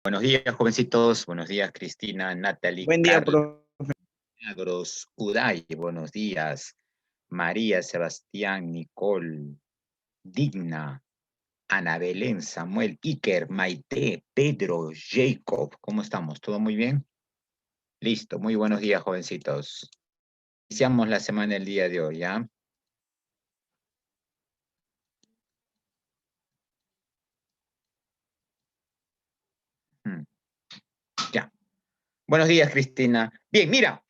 Buenos días, jovencitos. Buenos días, Cristina, Natalie, Buen día, Carlos, profe. Milagros, Uday. Buenos días, María, Sebastián, Nicole, Digna, Ana Belén, Samuel, Iker, Maite, Pedro, Jacob. ¿Cómo estamos? ¿Todo muy bien? Listo. Muy buenos días, jovencitos. Iniciamos la semana el día de hoy, ¿ya? Mm, Ya. Buenos días, Cristina. Bien, mira,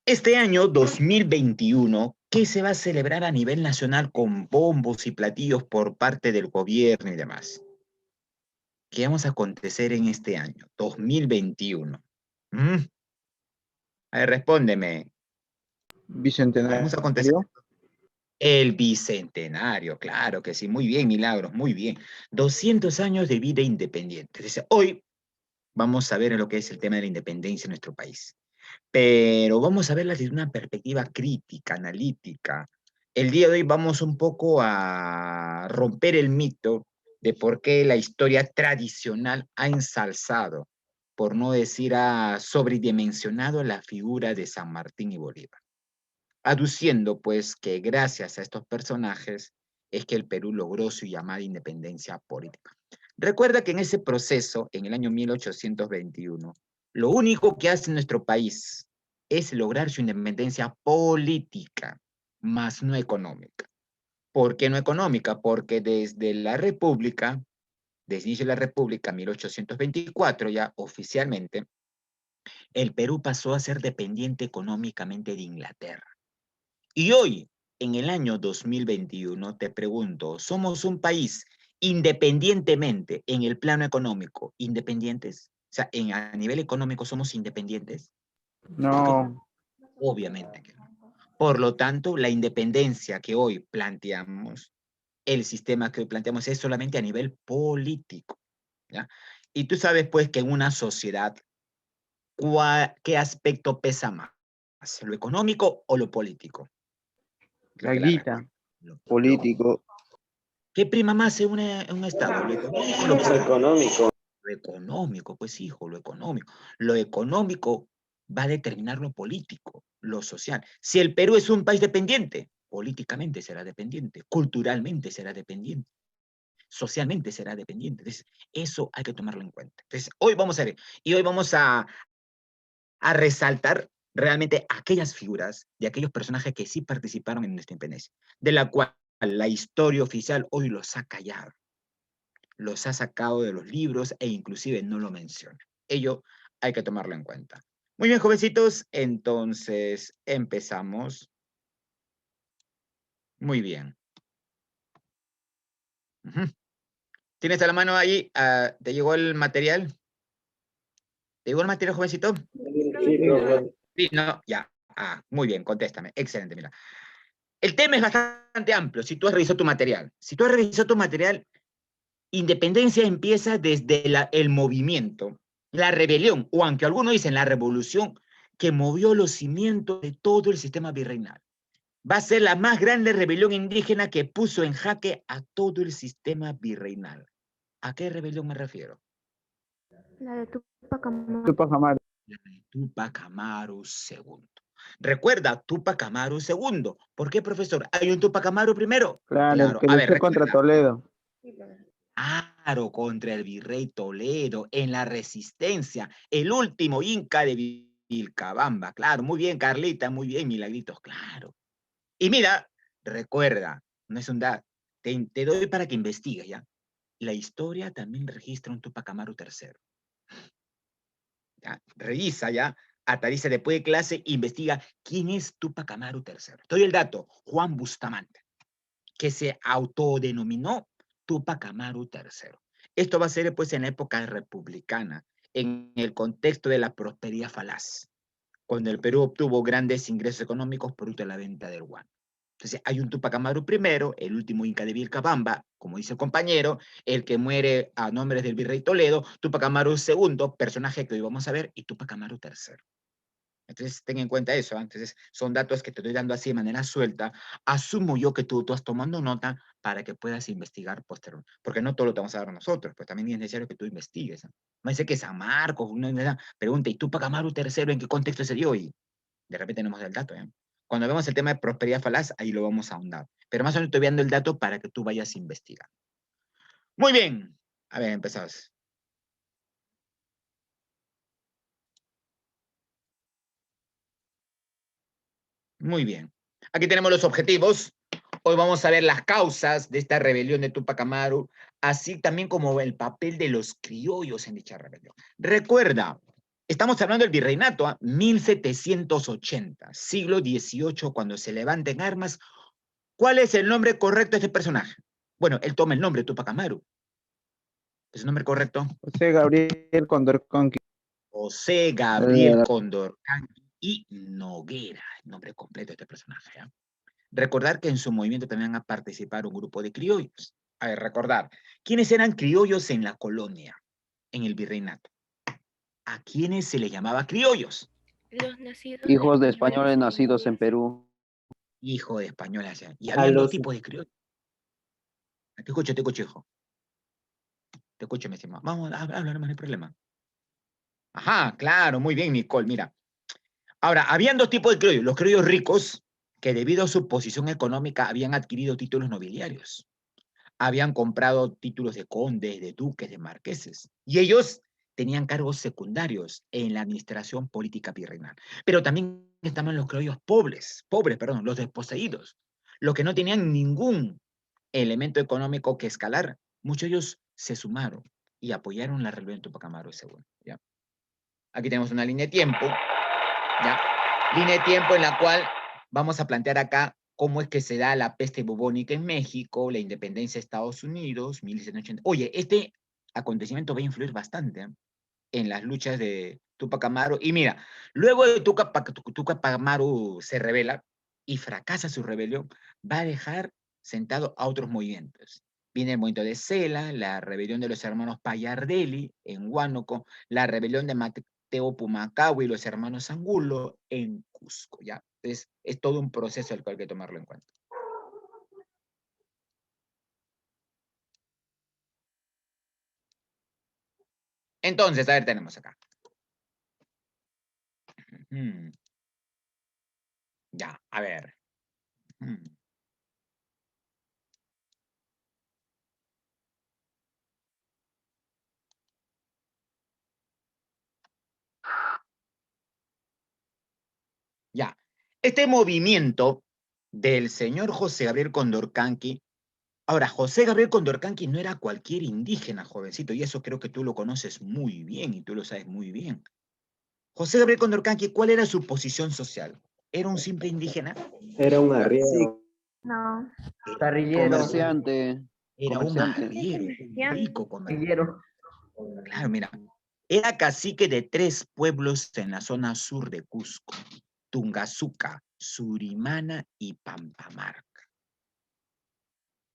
este año 2021, ¿qué se va a celebrar a nivel nacional con bombos y platillos por parte del gobierno y demás? ¿Qué vamos a acontecer en este año 2021? ¿Mm? A ver, respóndeme. Vamos a acontecer Bicentenario. el bicentenario, claro que sí, muy bien, Milagros, muy bien. 200 años de vida independiente. Entonces, hoy vamos a ver lo que es el tema de la independencia en nuestro país. Pero vamos a verla desde una perspectiva crítica, analítica. El día de hoy vamos un poco a romper el mito de por qué la historia tradicional ha ensalzado, por no decir ha sobredimensionado la figura de San Martín y Bolívar, aduciendo pues que gracias a estos personajes es que el Perú logró su llamada independencia política. Recuerda que en ese proceso, en el año 1821, lo único que hace nuestro país es lograr su independencia política, más no económica. ¿Por qué no económica? Porque desde la República, desde el inicio de la República, 1824 ya oficialmente, el Perú pasó a ser dependiente económicamente de Inglaterra. Y hoy, en el año 2021, te pregunto, ¿somos un país independientemente en el plano económico, independientes? O sea, a nivel económico somos independientes. ¿Por qué? No, Obviamente que no. Por lo tanto, la independencia que hoy planteamos, el sistema que hoy planteamos es solamente a nivel político, ¿ya? Y tú sabes, pues, que en una sociedad, ¿qué aspecto pesa más? ¿Lo económico o lo político? Creo la que la respuesta. guita, político. ¿Qué prima más en un Estado? ¿Lo económico o lo político? Económico. Lo económico, pues hijo, lo económico. Lo económico va a determinar lo político, lo social. Si el Perú es un país dependiente, políticamente será dependiente, culturalmente será dependiente, socialmente será dependiente. Entonces, eso hay que tomarlo en cuenta. Entonces, hoy vamos a ver, y hoy vamos a resaltar realmente aquellas figuras de aquellos personajes que sí participaron en nuestra independencia, de la cual la historia oficial hoy los ha callado, los ha sacado de los libros e inclusive no lo menciona. Ello hay que tomarlo en cuenta. Muy bien, jovencitos, entonces empezamos. Muy bien. ¿Tienes a la mano ahí? ¿Te llegó el material? ¿Te llegó el material, jovencito? Sí, profe. Sí, no, ya. Muy bien, contéstame. Excelente, mira. El tema es bastante amplio si tú has revisado tu material. Si tú has revisado tu material, independencia empieza desde el movimiento, la rebelión, o aunque algunos dicen la revolución, que movió los cimientos de todo el sistema virreinal. Va a ser la más grande rebelión indígena que puso en jaque a todo el sistema virreinal. ¿A qué rebelión me refiero? La de Tupac Amaru. Tupac Amaru. La de Tupac Amaru II. Recuerda, Tupac Amaru II. ¿Por qué, profesor? ¿Hay un Tupac Amaru primero? Claro, el Claro. que A ver, luchó contra recuerda. Toledo. Claro, contra el virrey Toledo, en la resistencia, el último inca de Vilcabamba. Claro, muy bien, Carlita, muy bien, Milagritos, claro. Y mira, recuerda, no es un dato, te doy para que investigues, ¿ya? La historia también registra un Tupac Amaru III. ¿Ya? Revisa, ¿ya? Atariza después de clase, investiga quién es Tupac Amaru III. Te doy el dato, Juan Bustamante, que se autodenominó Tupac Amaru III. Esto va a ser pues en la época republicana, en el contexto de la prosperidad falaz, cuando el Perú obtuvo grandes ingresos económicos producto de la venta del guano. Entonces hay un Tupac Amaru I, el último inca de Vilcabamba, como dice el compañero, el que muere a nombres del virrey Toledo, Tupac Amaru II, personaje que hoy vamos a ver, y Tupac Amaru III. Entonces, ten en cuenta eso. Entonces, son datos que te estoy dando así de manera suelta. Asumo yo que tú estás tomando nota para que puedas investigar posteriormente. Porque no todo lo te vamos a dar nosotros, pues también es necesario que tú investigues. Me dice que San Marcos, una pregunta, ¿y Túpac Amaru III en qué contexto se dio? Y de repente tenemos el dato. Cuando vemos el tema de prosperidad falaz, ahí lo vamos a ahondar. Pero más o menos estoy viendo el dato para que tú vayas a investigar. Muy bien. A ver, empezamos. Muy bien. Aquí tenemos los objetivos. Hoy vamos a ver las causas de esta rebelión de Túpac Amaru, así también como el papel de los criollos en dicha rebelión. Recuerda, estamos hablando del virreinato, 1780, siglo XVIII, cuando se levanta en armas. ¿Cuál es el nombre correcto de este personaje? Bueno, él toma el nombre Túpac Amaru. ¿Es el nombre correcto? José Gabriel Condorcanqui. José Gabriel Condorcanqui y Noguera, el nombre completo de este personaje. Recordar que en su movimiento también ha participado un grupo de criollos. A ver, recordar, ¿quiénes eran criollos en la colonia, en el virreinato? ¿A quiénes se les llamaba criollos? Los nacidos Hijos de españoles nacidos en Perú. Hijo de españoles. Y A habían dos los tipos de criollos. Te escucho, hijo. Te escucho, mi estimado. Vamos, habla, no hay problema. Ajá, claro, muy bien, Nicole, mira. Ahora, habían dos tipos de criollos. Los criollos ricos, que debido a su posición económica habían adquirido títulos nobiliarios. Habían comprado títulos de condes, de duques, de marqueses. Y ellos tenían cargos secundarios en la administración política virreinal. Pero también estaban los criollos pobres, los desposeídos, los que no tenían ningún elemento económico que escalar. Muchos de ellos se sumaron y apoyaron la rebelión de Túpac Amaru II. ¿Ya? Aquí tenemos una línea de tiempo, ¿ya? Línea de tiempo en la cual vamos a plantear acá cómo es que se da la peste bubónica en México, la independencia de Estados Unidos, 1780. Oye, este acontecimiento va a influir bastante en las luchas de Túpac Amaru. Y mira, luego de Túpac Amaru se rebela y fracasa su rebelión, va a dejar sentado a otros movimientos. Viene el movimiento de Cela, la rebelión de los hermanos Payardelli en Huánuco, la rebelión de Mateo Pumacahue y los hermanos Angulo en Cusco, ¿ya? Entonces, es todo un proceso al cual hay que tomarlo en cuenta. Entonces, a ver, tenemos acá. Ya, a ver. Ya. Este movimiento del señor José Gabriel Condorcanqui. Ahora, José Gabriel Condorcanqui no era cualquier indígena, jovencito, y eso creo que tú lo conoces muy bien y tú lo sabes muy bien. José Gabriel Condorcanqui, ¿cuál era su posición social? ¿Era un simple indígena? era un Sí, arriero, No. guerrillero, comerciante. Era un Comerciante. arriero, un rico comerciante. guerrillero. Claro, mira, era cacique de 3 pueblos en la zona sur de Cusco: Tungazuca, Surimana y Pampamarca.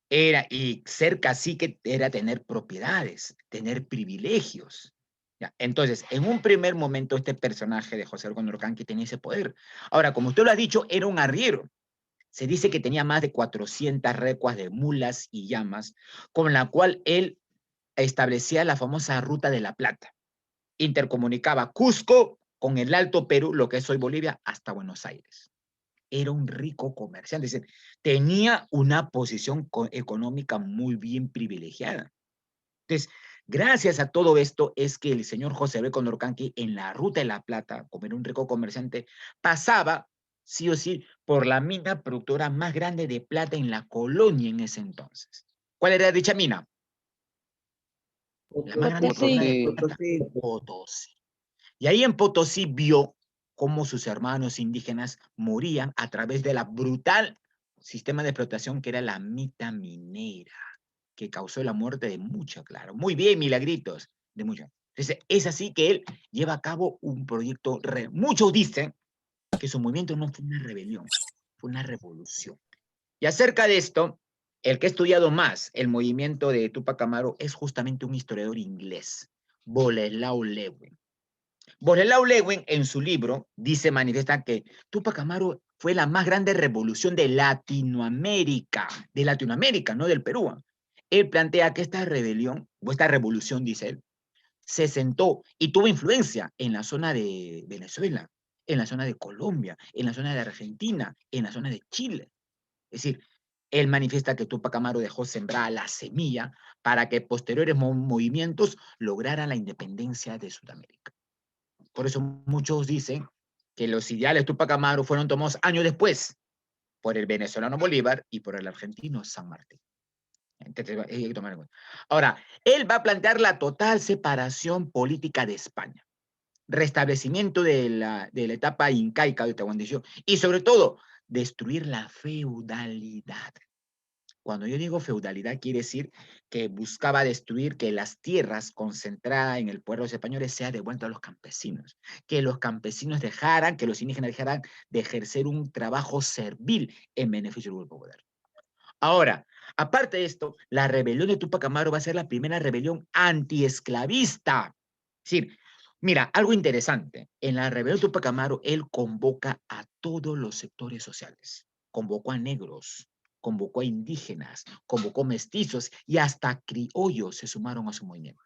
Y ser cacique era tener propiedades, tener privilegios. ¿Ya? Entonces, en un primer momento, este personaje de José Condorcanqui tenía ese poder. Ahora, como usted lo ha dicho, era un arriero. Se dice que tenía más de 400 recuas de mulas y llamas, con la cual él establecía la famosa Ruta de la Plata. Intercomunicaba Cusco con el Alto Perú, lo que es hoy Bolivia, hasta Buenos Aires. Era un rico comerciante, es decir, tenía una posición económica muy bien privilegiada. Entonces, gracias a todo esto es que el señor José Gabriel Condorcanqui en la Ruta de la Plata, como era un rico comerciante, pasaba sí o sí por la mina productora más grande de plata en la colonia en ese entonces. ¿Cuál era dicha mina? La más grande productora de Potosí. plata, Potosí. Y ahí en Potosí vio cómo sus hermanos indígenas morían a través de la brutal sistema de explotación que era la mita minera, que causó la muerte de muchos, claro. Muy bien, Milagritos, de muchos. Entonces, es así que él lleva a cabo un proyecto, muchos dicen que su movimiento no fue una rebelión, fue una revolución. Y acerca de esto, el que ha estudiado más el movimiento de Túpac Amaru es justamente un historiador inglés, Boleslao Lewin. Boleslao Lewin, en su libro, manifiesta que Túpac Amaru fue la más grande revolución de Latinoamérica, no del Perú. Él plantea que esta rebelión, o esta revolución, dice él, se sentó y tuvo influencia en la zona de Venezuela, en la zona de Colombia, en la zona de Argentina, en la zona de Chile. Es decir, él manifiesta que Túpac Amaru dejó sembrada la semilla para que posteriores movimientos lograran la independencia de Sudamérica. Por eso muchos dicen que los ideales de Túpac Amaru fueron tomados años después por el venezolano Bolívar y por el argentino San Martín. Entonces, hay que tomar en cuenta. Ahora, él va a plantear la total separación política de España, restablecimiento de la etapa incaica de Tahuantinsuyo y sobre todo, destruir la feudalidad. Cuando yo digo feudalidad, quiere decir que buscaba destruir que las tierras concentradas en el pueblo de los españoles sean devueltas a los campesinos, que los campesinos dejaran, que los indígenas dejaran de ejercer un trabajo servil en beneficio del grupo poder. Ahora, aparte de esto, la rebelión de Túpac Amaru va a ser la primera rebelión antiesclavista. Es decir, mira, algo interesante, en la rebelión de Túpac Amaru, él convoca a todos los sectores sociales, convocó a negros, convocó a indígenas, convocó mestizos y hasta criollos se sumaron a su movimiento.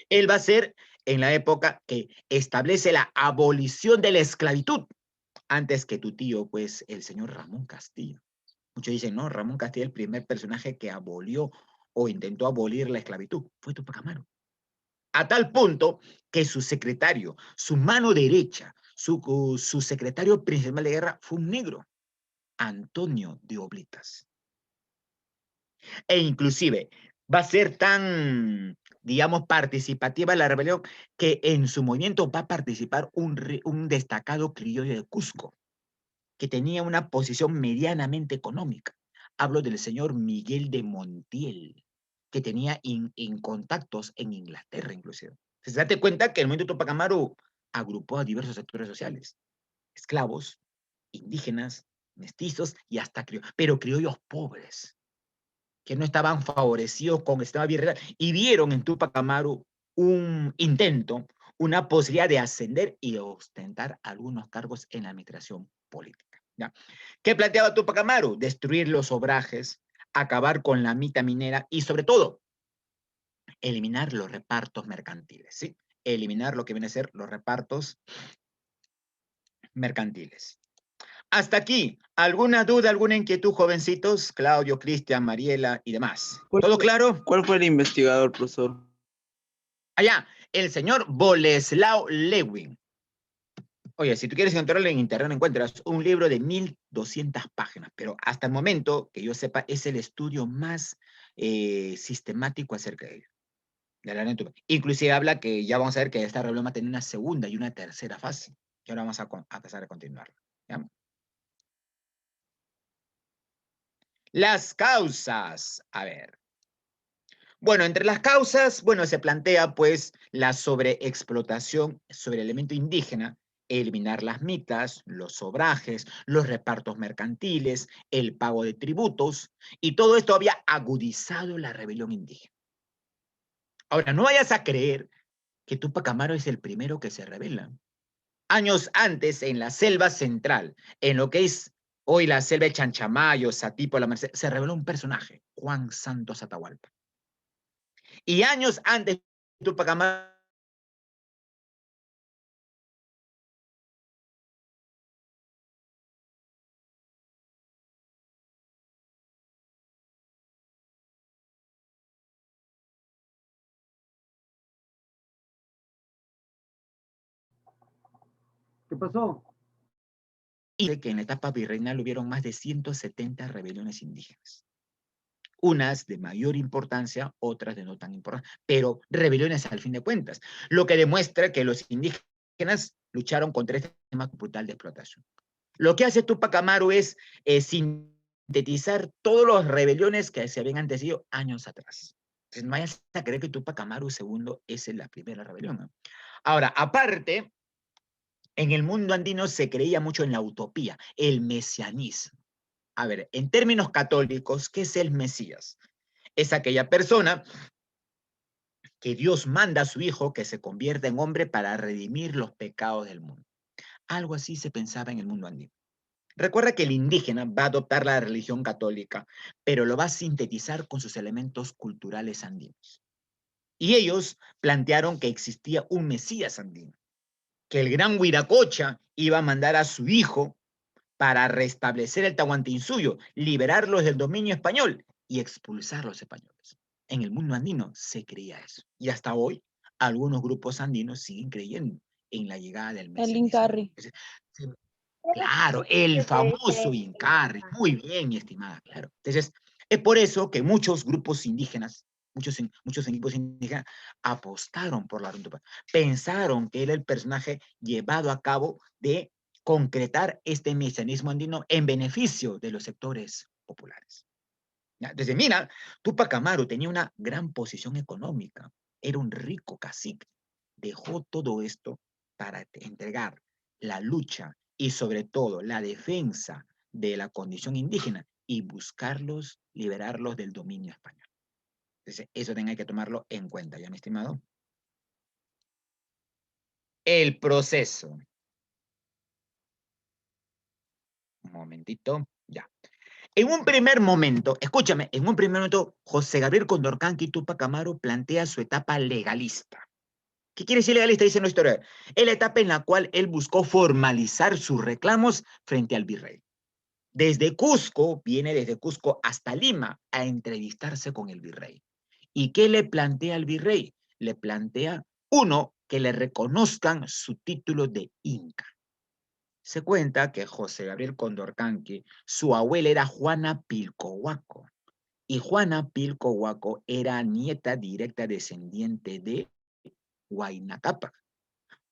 Él va a ser en la época que establece la abolición de la esclavitud, antes que tu tío, pues el señor Ramón Castillo. Muchos dicen, no, Ramón Castillo es el primer personaje que abolió o intentó abolir la esclavitud. Fue Túpac Amaru. A tal punto que su secretario, su mano derecha, su secretario principal de guerra fue un negro, Antonio de Oblitas. E inclusive va a ser tan, digamos, participativa la rebelión que en su movimiento va a participar un destacado criollo de Cusco, que tenía una posición medianamente económica. Hablo del señor Miguel de Montiel, que tenía contactos en Inglaterra inclusive. Se date cuenta que el movimiento Túpac Amaru agrupó a diversos sectores sociales, esclavos, indígenas, mestizos y hasta criollos, pero criollos pobres, que no estaban favorecidos con el sistema virreinal y vieron en Túpac Amaru un intento, una posibilidad de ascender y de ostentar algunos cargos en la administración política. ¿Ya? ¿Qué planteaba Túpac Amaru? Destruir los obrajes, acabar con la mita minera y sobre todo, eliminar los repartos mercantiles, ¿sí? Eliminar lo que viene a ser los repartos mercantiles. Hasta aquí, ¿alguna duda, alguna inquietud, jovencitos? Claudio, Cristian, Mariela y demás. ¿Todo claro? ¿Cuál fue el investigador, profesor? Allá, el señor Boleslao Lewin. Oye, si tú quieres encontrarlo en internet, encuentras un libro de 1200 páginas, pero hasta el momento, que yo sepa, es el estudio más sistemático acerca de ello. Inclusive habla que ya vamos a ver que esta rebelión va a tener una segunda y una tercera fase, que ahora vamos a pasar a continuar. ¿Ya? Las causas. A ver. Bueno, entre las causas, bueno, se plantea pues la sobreexplotación sobre el elemento indígena, eliminar las mitas, los obrajes, los repartos mercantiles, el pago de tributos, y todo esto había agudizado la rebelión indígena. Ahora, no vayas a creer que Túpac Amaru es el primero que se rebela. Años antes, en la selva central, en lo que es hoy la selva de Chanchamayo, Satipo, La Merced, se reveló un personaje, Juan Santos Atahualpa. Y años antes, Túpac Amaru ¿Qué pasó? dice que en la etapa virreinal hubieron más de 170 rebeliones indígenas. Unas de mayor importancia, otras de no tan importancia, pero rebeliones al fin de cuentas, lo que demuestra que los indígenas lucharon contra este sistema brutal de explotación. Lo que hace Túpac Amaru es sintetizar todas las rebeliones que se habían antecedido años atrás. Entonces, no vayas a creer que Túpac Amaru II es la primera rebelión, ¿no? Ahora, aparte, en el mundo andino se creía mucho en la utopía, el mesianismo. A ver, en términos católicos, ¿qué es el Mesías? Es aquella persona que Dios manda a su Hijo que se convierta en hombre para redimir los pecados del mundo. Algo así se pensaba en el mundo andino. Recuerda que el indígena va a adoptar la religión católica, pero lo va a sintetizar con sus elementos culturales andinos. Y ellos plantearon que existía un Mesías andino, que el gran Huiracocha iba a mandar a su hijo para restablecer el Tahuantinsuyo, liberarlos del dominio español y expulsar a los españoles. En el mundo andino se creía eso. Y hasta hoy, algunos grupos andinos siguen creyendo en la llegada del El mesianismo. Incarri. Claro, el famoso Incarri. Muy bien, mi estimada, claro. Entonces, es por eso que muchos grupos indígenas, muchos equipos indígenas, apostaron por la Runtupa. Pensaron que era el personaje llevado a cabo de concretar este mesianismo andino en beneficio de los sectores populares. Entonces, mira, Tupac Amaru tenía una gran posición económica, era un rico cacique. Dejó todo esto para entregar la lucha y sobre todo la defensa de la condición indígena y buscarlos, liberarlos del dominio español. Entonces, eso tenga que tomarlo en cuenta, ¿ya, mi estimado? El proceso. Un momentito, ya. En un primer momento, escúchame, en un primer momento, José Gabriel Condorcanqui Tupac Amaru plantea su etapa legalista. ¿Qué quiere decir legalista? Dice nuestra historia. Es la etapa en la cual él buscó formalizar sus reclamos frente al virrey. Desde Cusco, viene desde Cusco hasta Lima a entrevistarse con el virrey. ¿Y qué le plantea al virrey? Le plantea, uno, que le reconozcan su título de Inca. Se cuenta que José Gabriel Condorcanqui, su abuela era Juana Pilcohuaco, y Juana Pilcohuaco era nieta directa descendiente de Huayna Cápac.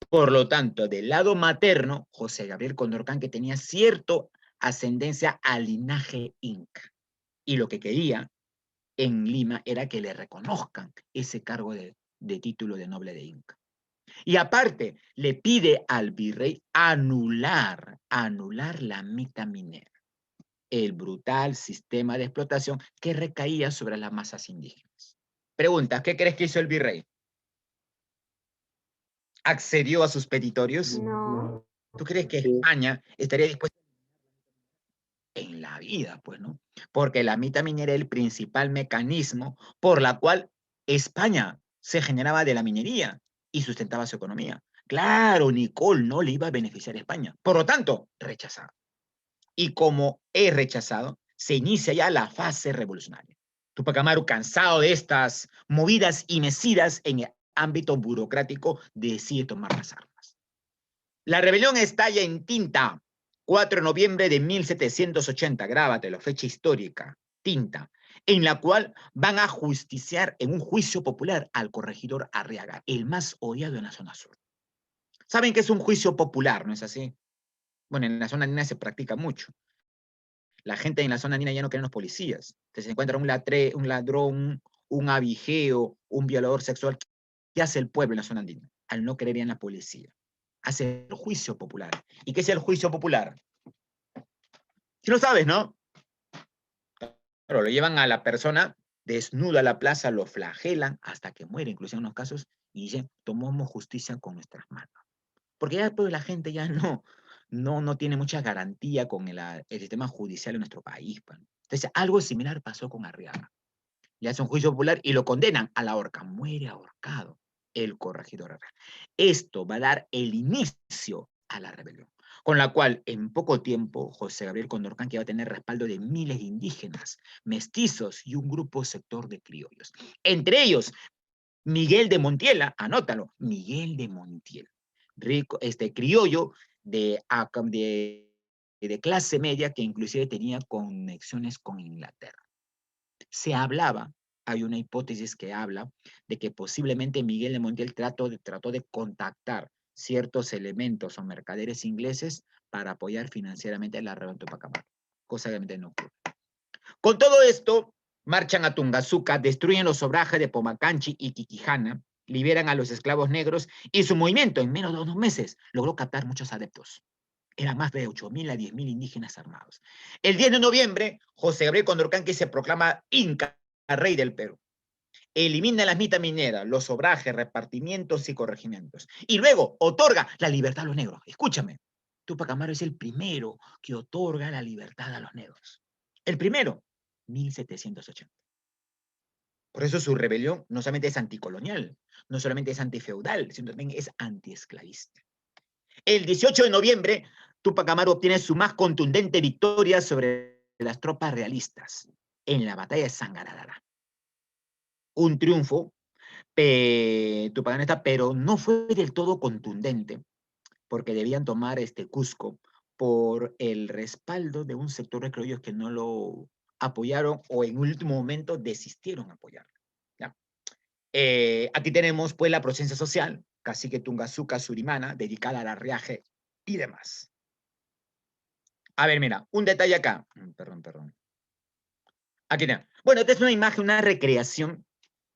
Por lo tanto, del lado materno, José Gabriel Condorcanqui tenía cierta ascendencia al linaje inca. Y lo que quería en Lima era que le reconozcan ese cargo de título de noble de inca. Y aparte, le pide al virrey anular la mita minera, el brutal sistema de explotación que recaía sobre las masas indígenas. Pregunta, ¿qué crees que hizo el virrey? ¿Accedió a sus petitorios? No. ¿Tú crees que España estaría dispuesta en la vida, pues, ¿no? Porque la mita minera era el principal mecanismo por la cual España se generaba de la minería y sustentaba su economía. Claro, Nicole no le iba a beneficiar a España. Por lo tanto, rechazado. Y como es rechazado, se inicia ya la fase revolucionaria. Tupac Amaru, cansado de estas movidas y mecidas en el ámbito burocrático, decide tomar las armas. La rebelión estalla en Tinta, 4 de noviembre de 1780, grábatelo, fecha histórica, Tinta, en la cual van a justiciar en un juicio popular al corregidor Arriaga, el más odiado en la zona sur. ¿Saben qué es un juicio popular, no es así? Bueno, en la zona andina se practica mucho. La gente en la zona andina ya no quieren los policías. Entonces se encuentra un ladrón, un abigeo, un violador sexual. ¿Qué hace el pueblo en la zona andina? Al no creer en la policía. Hace el juicio popular. ¿Y qué es el juicio popular? Si lo sabes, ¿no? Pero lo llevan a la persona desnuda a la plaza, lo flagelan hasta que muere, incluso en unos casos, y dicen, tomamos justicia con nuestras manos. Porque ya después la gente ya no tiene mucha garantía con el sistema judicial en nuestro país. Pues. Entonces, algo similar pasó con Arriaga. Le hace un juicio popular y lo condenan a la horca. Muere ahorcado el corregidor Arriaga. Esto va a dar el inicio a la rebelión, con la cual en poco tiempo José Gabriel Condorcanqui va a tener respaldo de miles de indígenas, mestizos y un grupo sector de criollos. Entre ellos, Miguel de Montiel, anótalo, Miguel de Montiel, rico, criollo de clase media que inclusive tenía conexiones con Inglaterra. Se hablaba, hay una hipótesis que habla de que posiblemente Miguel de Montiel trató de contactar ciertos elementos o mercaderes ingleses para apoyar financieramente a la rebelión de Tupac Amaru, cosa que realmente no ocurre. Con todo esto, marchan a Tungazuca, destruyen los obrajes de Pomacanchi y Quiquijana, liberan a los esclavos negros y su movimiento en menos de 2 meses logró captar muchos adeptos. Eran más de 8.000 a 10.000 indígenas armados. El 10 de noviembre, José Gabriel Condorcanqui se proclama Inca, rey del Perú. elimina las mitamineras, los obrajes, repartimientos y corregimientos. Y luego otorga la libertad a los negros. Escúchame, Tupac Amaru es el primero que otorga la libertad a los negros. El primero, 1780. Por eso su rebelión no solamente es anticolonial, no solamente es antifeudal, sino también es antiesclavista. El 18 de noviembre, Tupac Amaru obtiene su más contundente victoria sobre las tropas realistas en la batalla de Sangararara. Un triunfo tupacanista, pero no fue del todo contundente, porque debían tomar Cusco por el respaldo de un sector de criollos que no lo apoyaron o en último momento desistieron a apoyarlo. ¿Ya? Aquí tenemos pues la presencia social, cacique Tungazuca Surimana, dedicada al arriaje y demás. A ver, mira, un detalle acá. Perdón. Aquí tenemos. Bueno, esta es una imagen, una recreación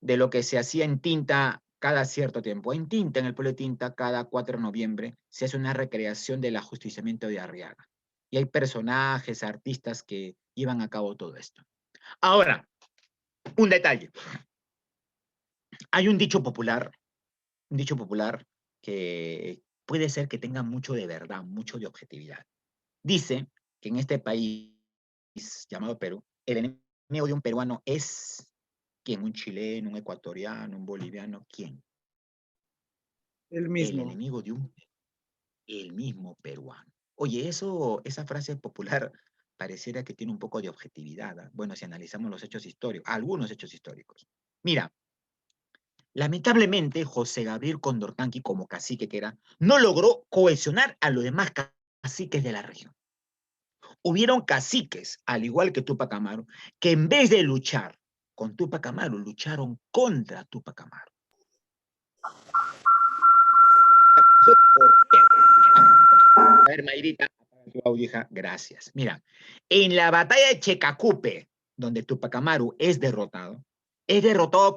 de lo que se hacía en Tinta cada cierto tiempo. En Tinta, en el pueblo de Tinta, cada 4 de noviembre, se hace una recreación del ajusticiamiento de Arriaga. Y hay personajes, artistas que llevan a cabo todo esto. Ahora, un detalle. Hay un dicho popular que puede ser que tenga mucho de verdad, mucho de objetividad. Dice que en este país llamado Perú, el enemigo de un peruano es ¿quién? Un chileno, un ecuatoriano, un boliviano, ¿quién? El El mismo. enemigo de el mismo peruano. Oye, esa frase popular pareciera que tiene un poco de objetividad. ¿Eh? Bueno, si analizamos los hechos históricos, algunos hechos históricos. Mira, lamentablemente José Gabriel Condorcanqui, como cacique que era, no logró cohesionar a los demás caciques de la región. Hubieron caciques, al igual que Tupac Amaru, que en vez de luchar con Tupac Amaru, lucharon contra Tupac Amaru. ¿Por qué? A ver, Mayrita, tu audio, hija, gracias. Mira, en la batalla de Checacupe, donde Tupac Amaru es derrotado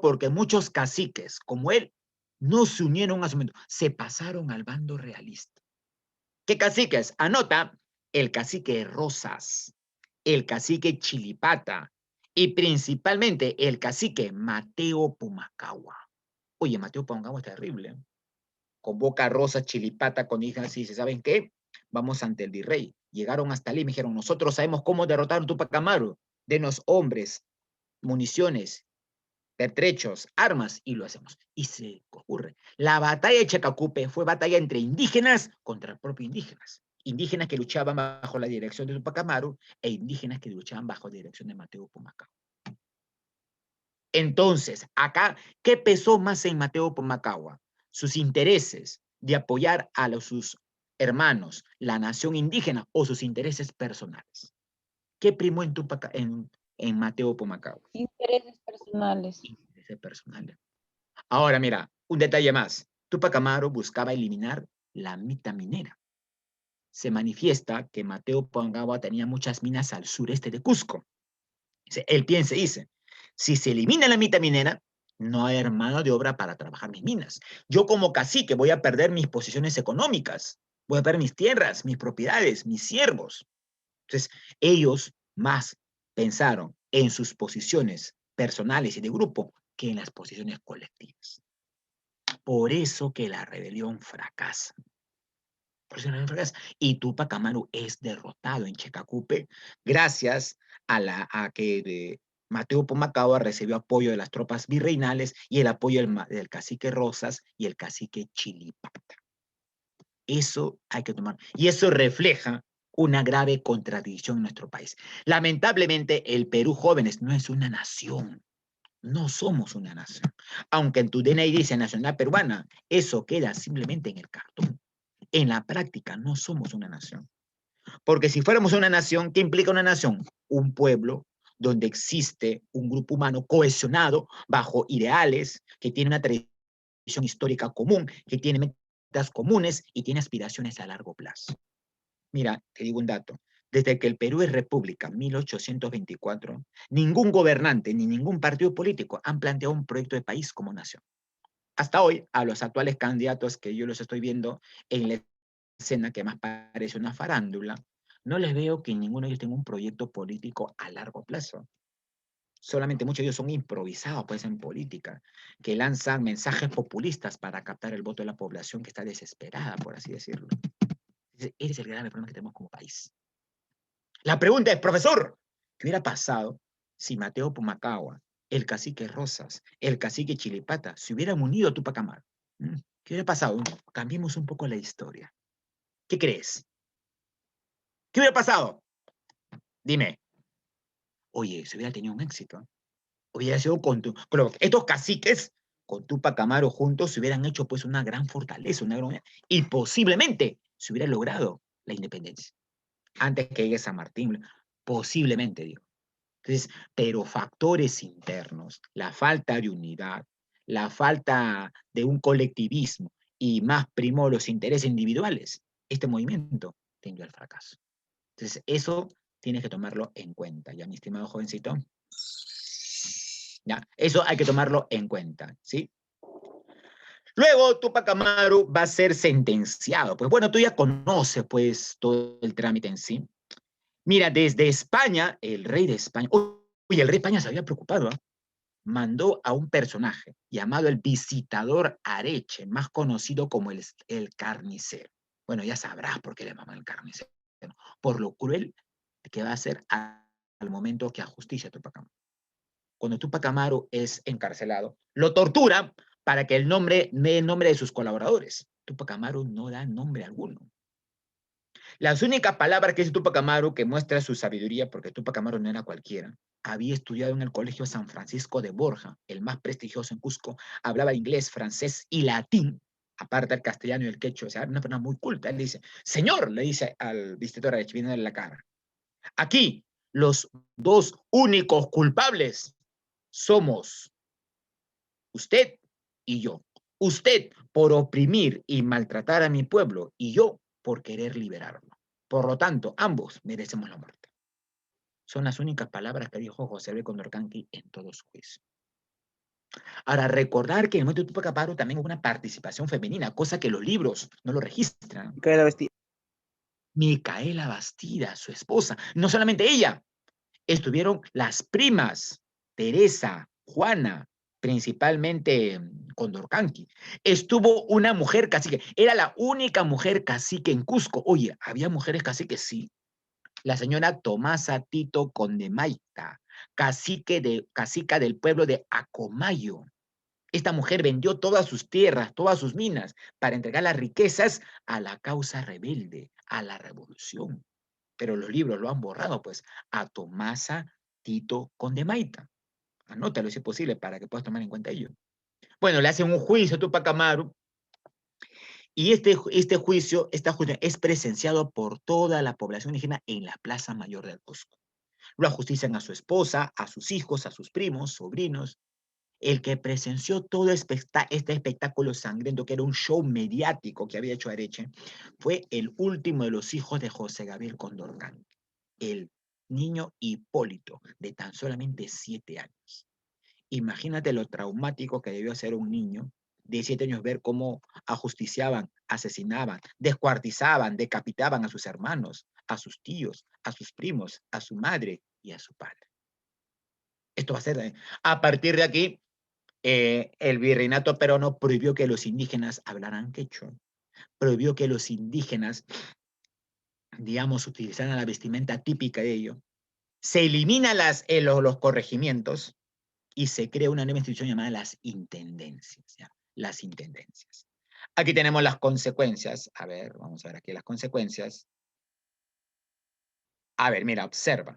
porque muchos caciques, como él, no se unieron a su momento, se pasaron al bando realista. ¿Qué caciques? Anota, el cacique Rosas, el cacique Chilipata y principalmente el cacique Mateo Pumacahua. Oye, Mateo Pumacahua es terrible. Convoca a Rosas, Chilipata con hijas y dice, ¿saben qué? Vamos ante el virrey. Llegaron hasta allí y me dijeron, nosotros sabemos cómo derrotar a Tupac Amaru. Denos hombres, municiones, pertrechos, armas, y lo hacemos. Y se ocurre. La batalla de Chacacupe fue batalla entre indígenas contra propios indígenas. Indígenas que luchaban bajo la dirección de Tupac Amaru e indígenas que luchaban bajo la dirección de Mateo Pumacahua. Entonces, acá, ¿qué pesó más en Mateo Pumacahua? Sus intereses de apoyar a sus hermanos, la nación indígena, o sus intereses personales. ¿Qué primó en Mateo Pumacahua? Intereses personales. Intereses personales. Ahora, mira, un detalle más. Tupac Amaru buscaba eliminar la mita minera. Se manifiesta que Mateo Pumacahua tenía muchas minas al sureste de Cusco. Él piensa y dice, si se elimina la mita minera, no hay mano de obra para trabajar mis minas. Yo como cacique voy a perder mis posiciones económicas, voy a perder mis tierras, mis propiedades, mis siervos. Entonces, ellos más pensaron en sus posiciones personales y de grupo que en las posiciones colectivas. Por eso que la rebelión fracasa. Por eso la rebelión fracasa. Y Tupac Amaru es derrotado en Checacupe gracias a que Mateo Pumacahua recibió apoyo de las tropas virreinales y el apoyo del cacique Rosas y el cacique Chilipata. Eso hay que tomar. Y eso refleja una grave contradicción en nuestro país. Lamentablemente, el Perú, jóvenes, no es una nación. No somos una nación. Aunque en tu DNI dice nacional peruana, eso queda simplemente en el cartón. En la práctica no somos una nación. Porque si fuéramos una nación, ¿qué implica una nación? Un pueblo donde existe un grupo humano cohesionado bajo ideales, que tiene una tradición histórica común, que tiene metas comunes y tiene aspiraciones a largo plazo. Mira, te digo un dato. Desde que el Perú es república, 1824, ningún gobernante ni ningún partido político han planteado un proyecto de país como nación. Hasta hoy, a los actuales candidatos que yo los estoy viendo en la escena que más parece una farándula, no les veo que ninguno de ellos tenga un proyecto político a largo plazo. Solamente muchos de ellos son improvisados, pues, en política, que lanzan mensajes populistas para captar el voto de la población que está desesperada, por así decirlo. Ese es el grave problema que tenemos como país. La pregunta es, profesor, ¿qué hubiera pasado si Mateo Pumacahua, el cacique Rosas, el cacique Chilipata, se hubieran unido a Tupac Amaru? ¿Qué hubiera pasado? Cambiemos un poco la historia. ¿Qué crees? ¿Qué hubiera pasado? Dime. Oye, se hubiera tenido un éxito. Hubiera sido estos caciques con Tupac Amaru juntos se hubieran hecho pues una gran fortaleza, y posiblemente se hubiera logrado la independencia. Antes que llegue San Martín, posiblemente, digo. Entonces, pero factores internos, la falta de unidad, la falta de un colectivismo y más primó los intereses individuales, este movimiento tendió al fracaso. Entonces, eso tienes que tomarlo en cuenta, ¿ya, mi estimado jovencito? ¿Ya? Eso hay que tomarlo en cuenta, ¿sí? Luego Tupac Amaru va a ser sentenciado. Pues bueno, tú ya conoces pues todo el trámite en sí. Mira, desde España, el rey de España, uy, el rey de España se había preocupado, ¿eh? Mandó a un personaje llamado el Visitador Areche, más conocido como el carnicero. Bueno, ya sabrás por qué le llaman el carnicero, ¿no? Por lo cruel que va a ser al momento que ajusticia a Tupac Amaru. Cuando Tupac Amaru es encarcelado, lo tortura para que el nombre dé el nombre de sus colaboradores. Tupac Amaru no da nombre alguno. Las únicas palabras que dice Tupac Amaru que muestra su sabiduría, porque Tupac Amaru no era cualquiera, había estudiado en el Colegio San Francisco de Borja, el más prestigioso en Cusco, hablaba inglés, francés y latín, aparte del castellano y el quechua, o sea, era una persona muy culta. Él dice, señor, le dice al visitador de viene en la cara, aquí los dos únicos culpables somos usted y yo. Usted por oprimir y maltratar a mi pueblo y yo por querer liberarlo. Por lo tanto, ambos merecemos la muerte. Son las únicas palabras que dijo José B. Condorcanqui en todo su juicio. Ahora, recordar que en el momento de Tupac Amaru también hubo una participación femenina, cosa que los libros no lo registran. Micaela Bastida, su esposa. No solamente ella, estuvieron las primas, Teresa, Juana, principalmente Condorcanqui. Estuvo una mujer cacique, era la única mujer cacique en Cusco. Oye, ¿había mujeres caciques? Sí. La señora Tomasa Tito Condemaita, cacica del pueblo de Acomayo. Esta mujer vendió todas sus tierras, todas sus minas, para entregar las riquezas a la causa rebelde, a la revolución. Pero los libros lo han borrado, pues, a Tomasa Tito Condemaita. Anótalo si es posible para que puedas tomar en cuenta ello. Bueno, le hacen un juicio a Tupac Amaru y este juicio es presenciado por toda la población indígena en la Plaza Mayor del Cusco. Lo ajustician a su esposa, a sus hijos, a sus primos, sobrinos. El que presenció todo este espectáculo sangriento, que era un show mediático que había hecho Areche, fue el último de los hijos de José Gabriel Condorcanqui, el niño Hipólito, de tan solamente 7 años. Imagínate lo traumático que debió ser un niño de 7 años ver cómo ajusticiaban, asesinaban, descuartizaban, decapitaban a sus hermanos, a sus tíos, a sus primos, a su madre y a su padre. Esto va a ser, a partir de aquí, el virreinato peruano prohibió que los indígenas hablaran quechua, prohibió que los indígenas, digamos, utilizaran la vestimenta típica de ellos, se eliminan los corregimientos y se crea una nueva institución llamada las intendencias, ¿ya? Las intendencias. Aquí tenemos las consecuencias. A ver, vamos a ver aquí las consecuencias. A ver, mira, observa.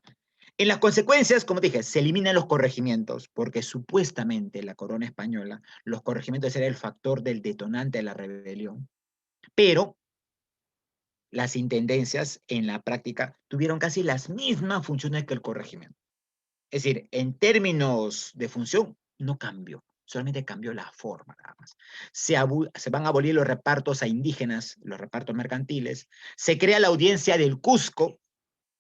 En las consecuencias, como te dije, se eliminan los corregimientos, porque supuestamente la corona española, los corregimientos era el factor del detonante de la rebelión, pero las intendencias en la práctica tuvieron casi las mismas funciones que el corregimiento. Es decir, en términos de función, no cambió, solamente cambió la forma nada más. Se van a abolir los repartos a indígenas, los repartos mercantiles, se crea la audiencia del Cusco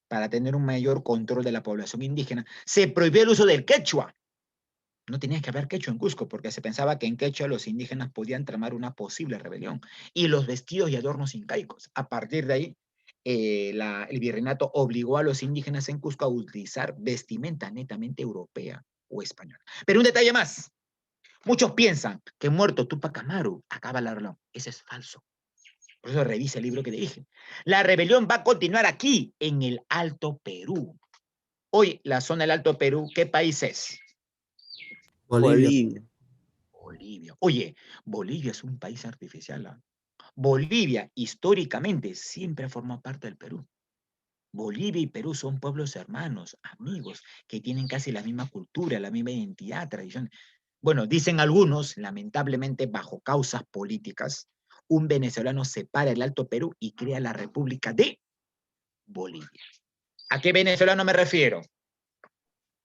para tener un mayor control de la población indígena, se prohibió el uso del quechua. No tenía que haber quechua en Cusco porque se pensaba que en quechua los indígenas podían tramar una posible rebelión. Y los vestidos y adornos incaicos. A partir de ahí, el virreinato obligó a los indígenas en Cusco a utilizar vestimenta netamente europea, o española. Pero un detalle más. Muchos piensan que muerto Túpac Amaru acaba la rebelión. Eso es falso. Por eso revisa el libro que te dije. La rebelión va a continuar aquí, en el Alto Perú. Hoy, la zona del Alto Perú, ¿qué país es? Bolivia. Bolivia. Oye, Bolivia es un país artificial, ¿ah? Bolivia, históricamente, siempre ha formado parte del Perú. Bolivia y Perú son pueblos hermanos, amigos, que tienen casi la misma cultura, la misma identidad, tradición. Bueno, dicen algunos, lamentablemente bajo causas políticas, un venezolano separa el Alto Perú y crea la República de Bolivia. ¿A qué venezolano me refiero?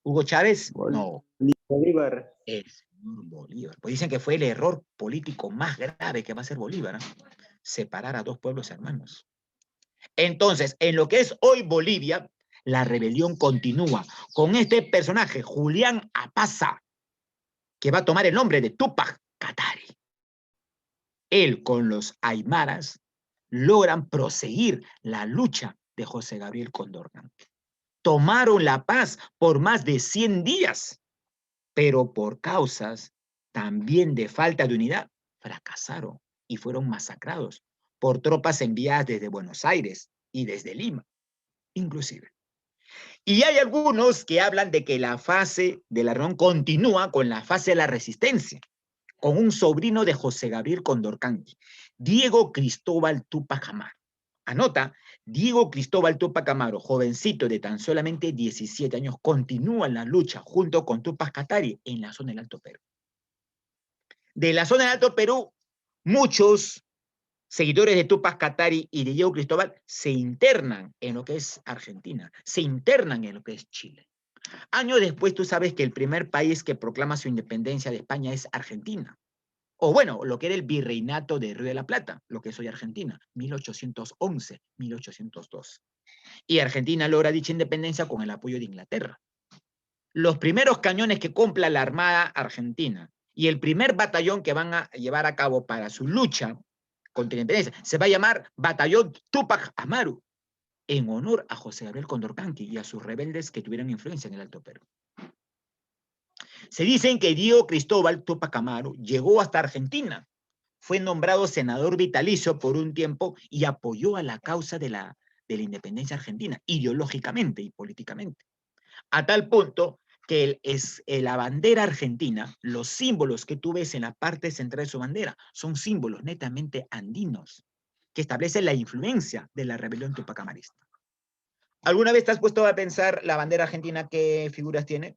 ¿Hugo Chávez? No, Bolívar. el señor Bolívar. Pues dicen que fue el error político más grave que va a hacer Bolívar, ¿no? Separar a dos pueblos hermanos. Entonces, en lo que es hoy Bolivia, la rebelión continúa con este personaje, Julián Apaza, que va a tomar el nombre de Túpac Katari. Él con los aymaras logran proseguir la lucha de José Gabriel Condorcanqui. Tomaron la paz por más de 100 días, pero por causas también de falta de unidad, fracasaron y fueron masacrados por tropas enviadas desde Buenos Aires y desde Lima, inclusive. Y hay algunos que hablan de que la fase de la rebelión continúa con la fase de la resistencia, con un sobrino de José Gabriel Condorcanqui, Diego Cristóbal Túpac Amaru. Anota, Diego Cristóbal Túpac Amaru, jovencito de tan solamente 17 años, continúa en la lucha junto con Túpac Katari en la zona del Alto Perú. De la zona del Alto Perú, muchos seguidores de Túpac Katari y de Diego Cristóbal se internan en lo que es Argentina, se internan en lo que es Chile. Años después, tú sabes que el primer país que proclama su independencia de España es Argentina. O bueno, lo que era el virreinato de Río de la Plata, lo que es hoy Argentina, 1811, 1802. Y Argentina logra dicha independencia con el apoyo de Inglaterra. Los primeros cañones que compra la Armada Argentina y el primer batallón que van a llevar a cabo para su lucha contra la independencia se va a llamar Batallón Túpac Amaru, en honor a José Gabriel Condorcanqui y a sus rebeldes que tuvieron influencia en el Alto Perú. Se dicen que Diego Cristóbal Túpac Amaru llegó hasta Argentina, fue nombrado senador vitalicio por un tiempo y apoyó a la causa de la independencia argentina, ideológicamente y políticamente. A tal punto que la bandera argentina, los símbolos que tú ves en la parte central de su bandera, son símbolos netamente andinos, que establecen la influencia de la rebelión tupacamarista. ¿Alguna vez te has puesto a pensar la bandera argentina qué figuras tiene?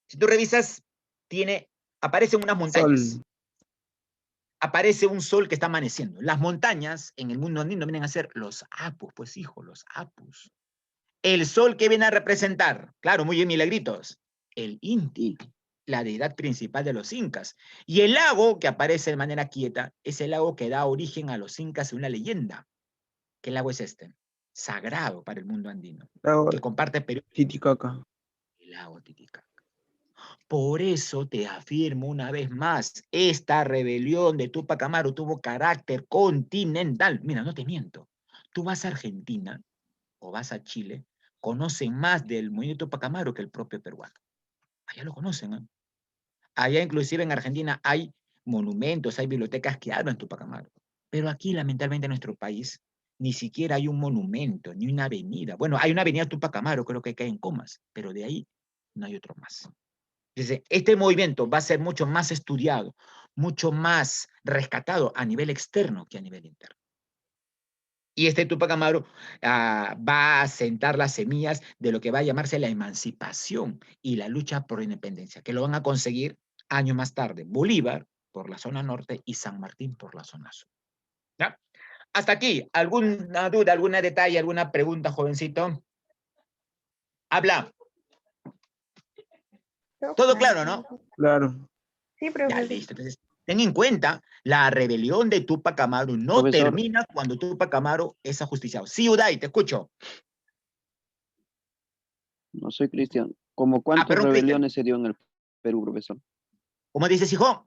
Si tú revisas, aparecen unas montañas. Sol. Aparece un sol que está amaneciendo. Las montañas en el mundo andino vienen a ser los apus, pues hijo, los apus. El sol que viene a representar, claro, muy bien, milagritos, el Inti, la deidad principal de los incas. Y el lago que aparece de manera quieta es el lago que da origen a los incas en una leyenda. ¿Qué lago es este? Sagrado para el mundo andino, Lago que comparte Perú. Titicaca. El lago Titicaca. Por eso te afirmo una vez más, esta rebelión de Túpac Amaru tuvo carácter continental. Mira, no te miento. Tú vas a Argentina o vas a Chile, conocen más del movimiento Túpac Amaru que el propio peruano. Allá lo conocen, ¿eh? Allá inclusive en Argentina hay monumentos, hay bibliotecas que hablan Túpac Amaru. Pero aquí, lamentablemente, en nuestro país, ni siquiera hay un monumento, ni una avenida. Bueno, hay una avenida Túpac Amaru, creo que cae en Comas, pero de ahí no hay otro más. Dice, este movimiento va a ser mucho más estudiado, mucho más rescatado a nivel externo que a nivel interno. Y este Túpac Amaru va a sentar las semillas de lo que va a llamarse la emancipación y la lucha por la independencia, que lo van a conseguir años más tarde. Bolívar por la zona norte y San Martín por la zona sur. ¿Ya? Hasta aquí, ¿alguna duda, algún detalle, alguna pregunta, jovencito? Habla. Todo claro, ¿no? Claro. Sí, Ya, profesor. listo. Entonces, ten en cuenta, la rebelión de Túpac Amaru no Profesor. termina cuando Túpac Amaru es ajusticiado. Sí, Uday, te escucho. No soy Cristian. ¿Cómo cuántas Perdón, Cristian. rebeliones se dio en el Perú, profesor? ¿Cómo dices, hijo?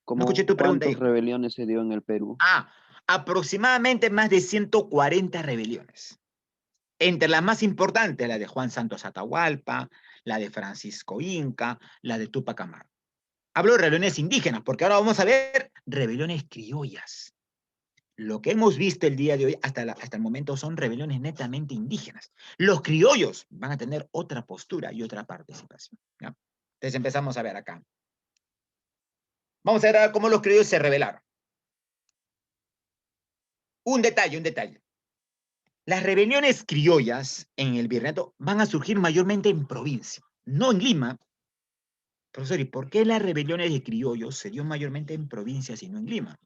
¿Cómo escuché tu pregunta, cuántas hijo. rebeliones se dio en el Perú? Aproximadamente más de 140 rebeliones. Entre las más importantes, la de Juan Santos Atahualpa, la de Francisco Inca, la de Túpac Amaru. Hablo de rebeliones indígenas, porque ahora vamos a ver rebeliones criollas. Lo que hemos visto el día de hoy, hasta el momento, son rebeliones netamente indígenas. Los criollos van a tener otra postura y otra participación, ¿ya? Entonces empezamos a ver acá. Vamos a ver cómo los criollos se rebelaron. Un detalle. Las rebeliones criollas en el virreinato van a surgir mayormente en provincia, no en Lima. Profesor, ¿y por qué las rebeliones de criollos se dio mayormente en provincias y no en Lima?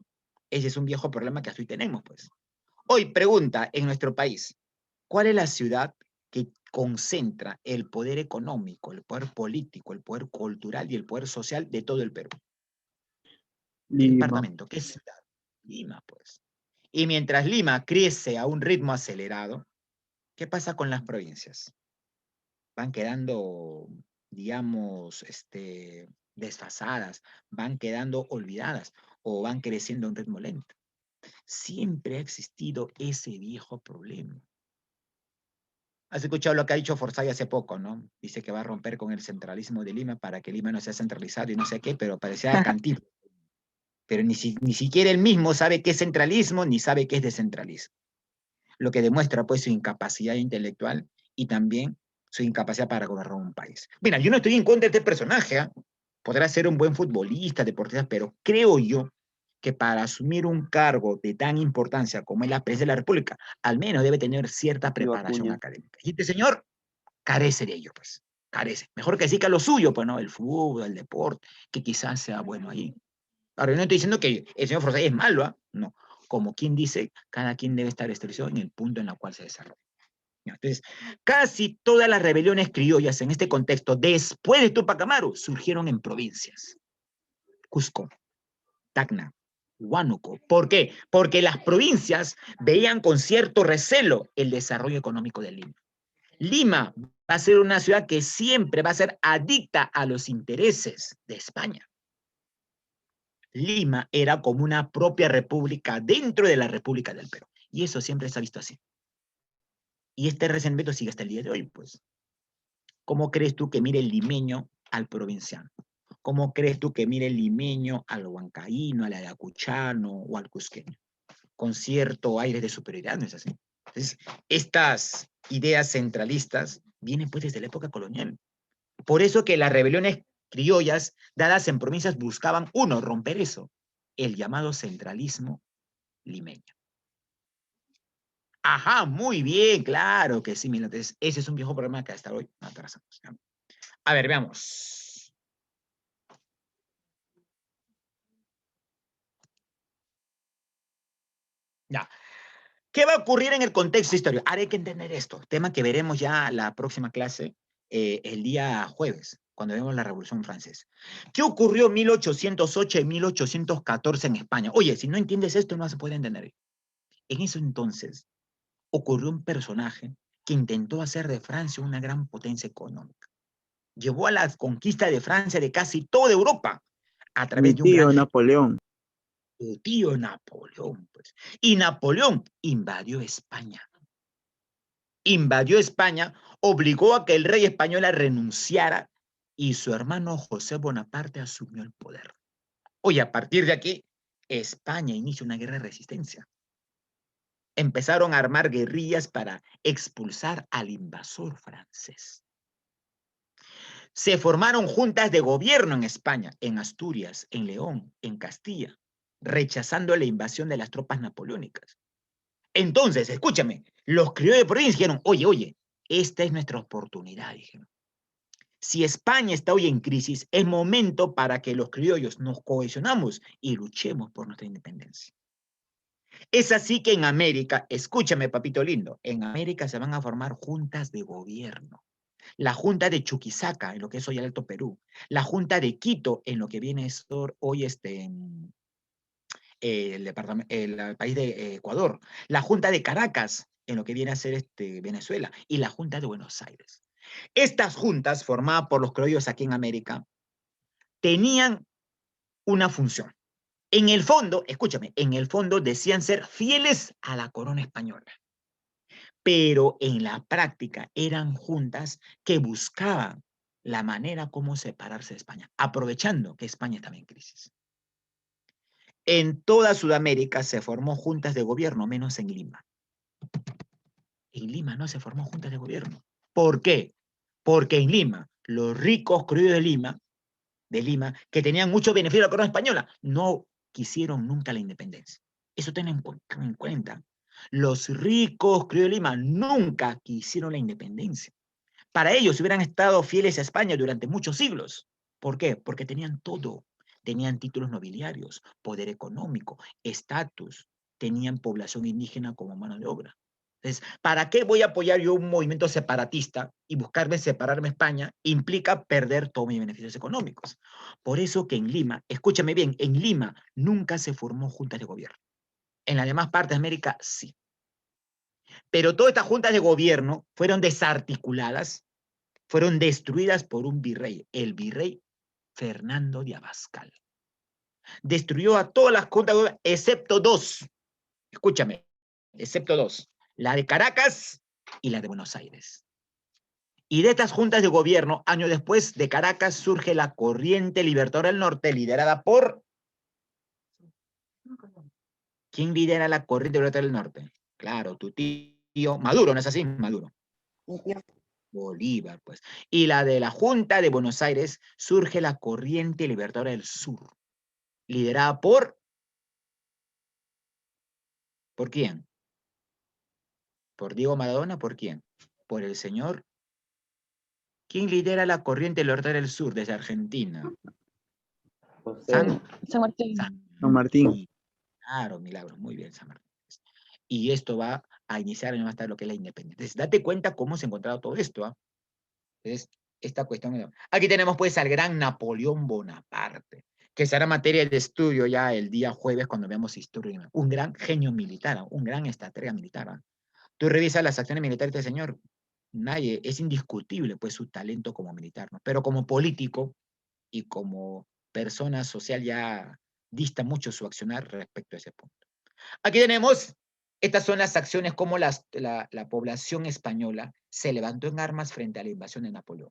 Ese es un viejo problema que hasta hoy tenemos, pues. Hoy pregunta en nuestro país, ¿cuál es la ciudad que concentra el poder económico, el poder político, el poder cultural y el poder social de todo el Perú? ¿Qué Lima. departamento? ¿Qué ciudad? Lima, pues. Y mientras Lima crece a un ritmo acelerado, ¿qué pasa con las provincias? Van quedando, digamos, desfasadas, van quedando olvidadas o van creciendo a un ritmo lento. Siempre ha existido ese viejo problema. Has escuchado lo que ha dicho Forsyth hace poco, ¿no? Dice que va a romper con el centralismo de Lima para que Lima no sea centralizado y no sé qué, pero parecía cantito. Pero ni siquiera él mismo sabe qué es centralismo ni sabe qué es descentralismo. Lo que demuestra pues su incapacidad intelectual y también su incapacidad para gobernar un país. Mira, yo no estoy en contra de este personaje, ¿eh? Podrá ser un buen futbolista, deportista, pero creo yo que para asumir un cargo de tan importancia como es la presidencia de la República, al menos debe tener cierta Tío preparación Acuña. académica. Y este señor carece de ello, pues. Carece. Mejor que sí que a lo suyo, pues, ¿no? El fútbol, el deporte, que quizás sea bueno ahí. Ahora, yo no estoy diciendo que el señor Forsyth es malo, ¿eh? No. Como quien dice, cada quien debe estar establecido en el punto en el cual se desarrolla. Entonces, casi todas las rebeliones criollas en este contexto, después de Túpac Amaru, surgieron en provincias. Cusco, Tacna, Huánuco. ¿Por qué? Porque las provincias veían con cierto recelo el desarrollo económico de Lima. Lima va a ser una ciudad que siempre va a ser adicta a los intereses de España. Lima era como una propia república dentro de la República del Perú. Y eso siempre se ha visto así. Y este resentimiento sigue hasta el día de hoy, pues. ¿Cómo crees tú que mire el limeño al provinciano? ¿Cómo crees tú que mire el limeño al huancaíno, al ayacuchano o al cusqueño? Con cierto aire de superioridad, ¿no es así? Entonces, estas ideas centralistas vienen pues desde la época colonial. Por eso que las rebeliones criollas dadas en provincias buscaban, uno, romper eso, el llamado centralismo limeño. Ajá, muy bien, claro que sí, mira, entonces ese es un viejo problema que hasta hoy no atrasamos. A ver, veamos. Ya. ¿Qué va a ocurrir en el contexto histórico? Ahora hay que entender esto, tema que veremos ya la próxima clase, el día jueves, cuando vemos la Revolución Francesa. ¿Qué ocurrió en 1808 y 1814 en España? Oye, si no entiendes esto, no se puede entender. En ese entonces ocurrió un personaje que intentó hacer de Francia una gran potencia económica. Llevó a la conquista de Francia de casi toda Europa a Mi través de un gran tío Napoleón. tu tío Napoleón, pues. Y Napoleón invadió España. Invadió España, obligó a que el rey español renunciara y su hermano José Bonaparte asumió el poder. Oye, a partir de aquí, España inicia una guerra de resistencia. Empezaron a armar guerrillas para expulsar al invasor francés. Se formaron juntas de gobierno en España, en Asturias, en León, en Castilla, rechazando la invasión de las tropas napoleónicas. Entonces, escúchame, los criollos de provincia dijeron, oye, esta es nuestra oportunidad, dijeron. Si España está hoy en crisis, es momento para que los criollos nos cohesionamos y luchemos por nuestra independencia. Es así que en América, escúchame, papito lindo, en América se van a formar juntas de gobierno. La Junta de Chuquisaca, en lo que es hoy el Alto Perú. La Junta de Quito, en lo que viene a ser hoy el país de Ecuador. La Junta de Caracas, en lo que viene a ser Venezuela. Y la Junta de Buenos Aires. Estas juntas, formadas por los criollos aquí en América, tenían una función. En el fondo, escúchame, en el fondo decían ser fieles a la corona española. pero en la práctica eran juntas que buscaban la manera como separarse de España, aprovechando que España estaba en crisis. En toda Sudamérica se formó juntas de gobierno, menos en Lima. En Lima no se formó juntas de gobierno. ¿Por qué? Porque en Lima, los ricos criollos de Lima, que tenían mucho beneficio de la corona española, no quisieron nunca la independencia. Eso ten en cuenta. Los ricos criollos de Lima nunca quisieron la independencia. Para ellos hubieran estado fieles a España durante muchos siglos. ¿Por qué? Porque tenían todo. Tenían títulos nobiliarios, poder económico, estatus, tenían población indígena como mano de obra. Entonces, ¿para qué voy a apoyar yo un movimiento separatista y buscarme separarme de España? Implica perder todos mis beneficios económicos. Por eso que en Lima, escúchame bien, en Lima nunca se formó juntas de gobierno. En las demás partes de América sí. Pero todas estas juntas de gobierno fueron desarticuladas, fueron destruidas por un virrey, el virrey Fernando de Abascal. Destruyó a todas las juntas de gobierno, excepto dos. Escúchame, excepto dos. La de Caracas y la de Buenos Aires. Y de estas juntas de gobierno, años después, de Caracas surge la Corriente Libertadora del Norte, liderada por... ¿Quién lidera la Corriente Libertadora del Norte? Claro, tu tío Maduro, ¿no es así? Maduro. Bolívar, pues. Y la de la Junta de Buenos Aires surge la Corriente Libertadora del Sur, liderada por... ¿Por quién? ¿Por Diego Maradona? ¿Por quién? Por el señor... ¿Quién lidera la Corriente Libertadora del Sur desde Argentina? San Martín. San Martín. Claro, Milagros, muy bien, San Martín. Y esto va a iniciar más tarde lo que es la independencia. Entonces, date cuenta cómo se ha encontrado todo esto. ¿Ah? Entonces, esta cuestión... Aquí tenemos pues al gran Napoleón Bonaparte, que será materia de estudio ya el día jueves cuando veamos historia. Un gran genio militar, un gran estratega militar. ¿Ah? Tú revisas las acciones militares de este señor, nadie, es indiscutible pues su talento como militar, ¿no? Pero como político y como persona social ya dista mucho su accionar respecto a ese punto. Aquí tenemos, estas son las acciones como la población española se levantó en armas frente a la invasión de Napoleón,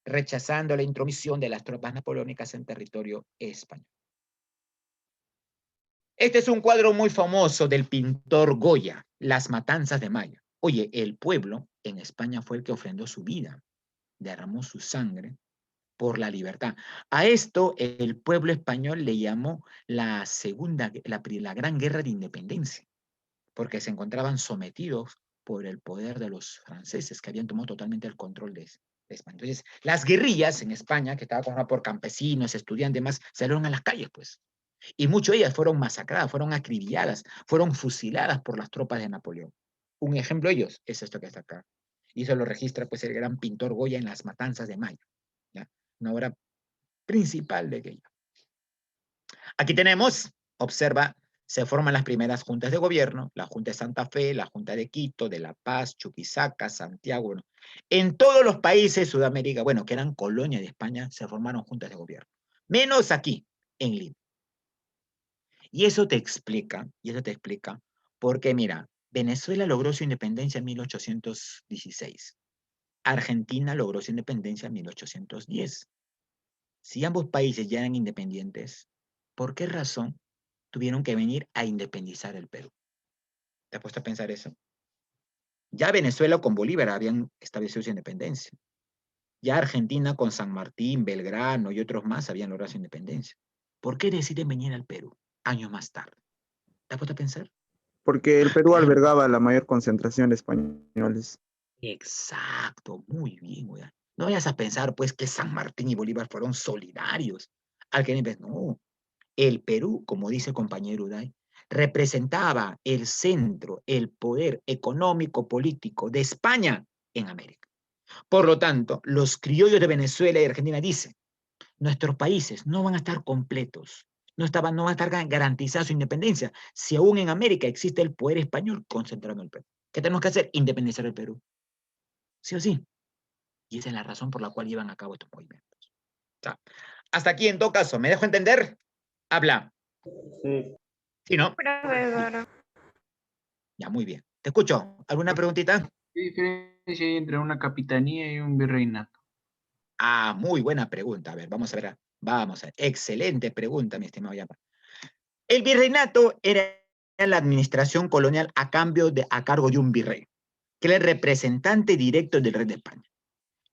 rechazando la intromisión de las tropas napoleónicas en territorio español. Este es un cuadro muy famoso del pintor Goya, Las Matanzas de Mayo. Oye, el pueblo en España fue el que ofrendó su vida, derramó su sangre por la libertad. A esto el pueblo español le llamó la Gran Guerra de Independencia, porque se encontraban sometidos por el poder de los franceses, que habían tomado totalmente el control de España. Entonces, las guerrillas en España, que estaban conformadas por campesinos, estudiantes, demás, salieron a las calles, pues. Y muchas de ellas fueron masacradas, fueron acribilladas, fueron fusiladas por las tropas de Napoleón. Un ejemplo de ellos es esto que está acá. Y eso lo registra pues el gran pintor Goya en Las Matanzas de Mayo, ¿ya? Una obra principal de aquello. Aquí tenemos, observa, se forman las primeras juntas de gobierno, la Junta de Santa Fe, la Junta de Quito, de La Paz, Chuquisaca, Santiago. Bueno. En todos los países de Sudamérica, bueno, que eran colonia de España, se formaron juntas de gobierno. Menos aquí, en Lima. Y eso te explica, porque mira, Venezuela logró su independencia en 1816. Argentina logró su independencia en 1810. Si ambos países ya eran independientes, ¿por qué razón tuvieron que venir a independizar el Perú? ¿Te has puesto a pensar eso? Ya Venezuela con Bolívar habían establecido su independencia. Ya Argentina con San Martín, Belgrano y otros más habían logrado su independencia. ¿Por qué deciden venir al Perú años más tarde? ¿Te has puesto a pensar? Porque el Perú Claro. albergaba la mayor concentración de españoles. Exacto, muy bien, güey. No vayas a pensar, pues, que San Martín y Bolívar fueron solidarios. No, el Perú, como dice el compañero Uday, representaba el centro, el poder económico, político de España en América. Por lo tanto, los criollos de Venezuela y Argentina dicen, nuestros países no van a estar completos, no van a estar garantizada su independencia, si aún en América existe el poder español concentrado en el Perú. ¿Qué tenemos que hacer? Independizar el Perú. ¿Sí o sí? Y esa es la razón por la cual llevan a cabo estos movimientos. ¿Está? Hasta aquí, en todo caso, ¿me dejo entender? Habla. Sí. ¿Sí, no? Profe Eduardo. Ya, muy bien. Te escucho. ¿Alguna preguntita? ¿Qué diferencia hay entre una capitanía y un virreinato? Ah, muy buena pregunta. A ver, vamos a ver. Vamos a ver. Excelente pregunta, mi estimado Yapa. El virreinato era la administración colonial a cargo de un virrey, que era el representante directo del rey de España.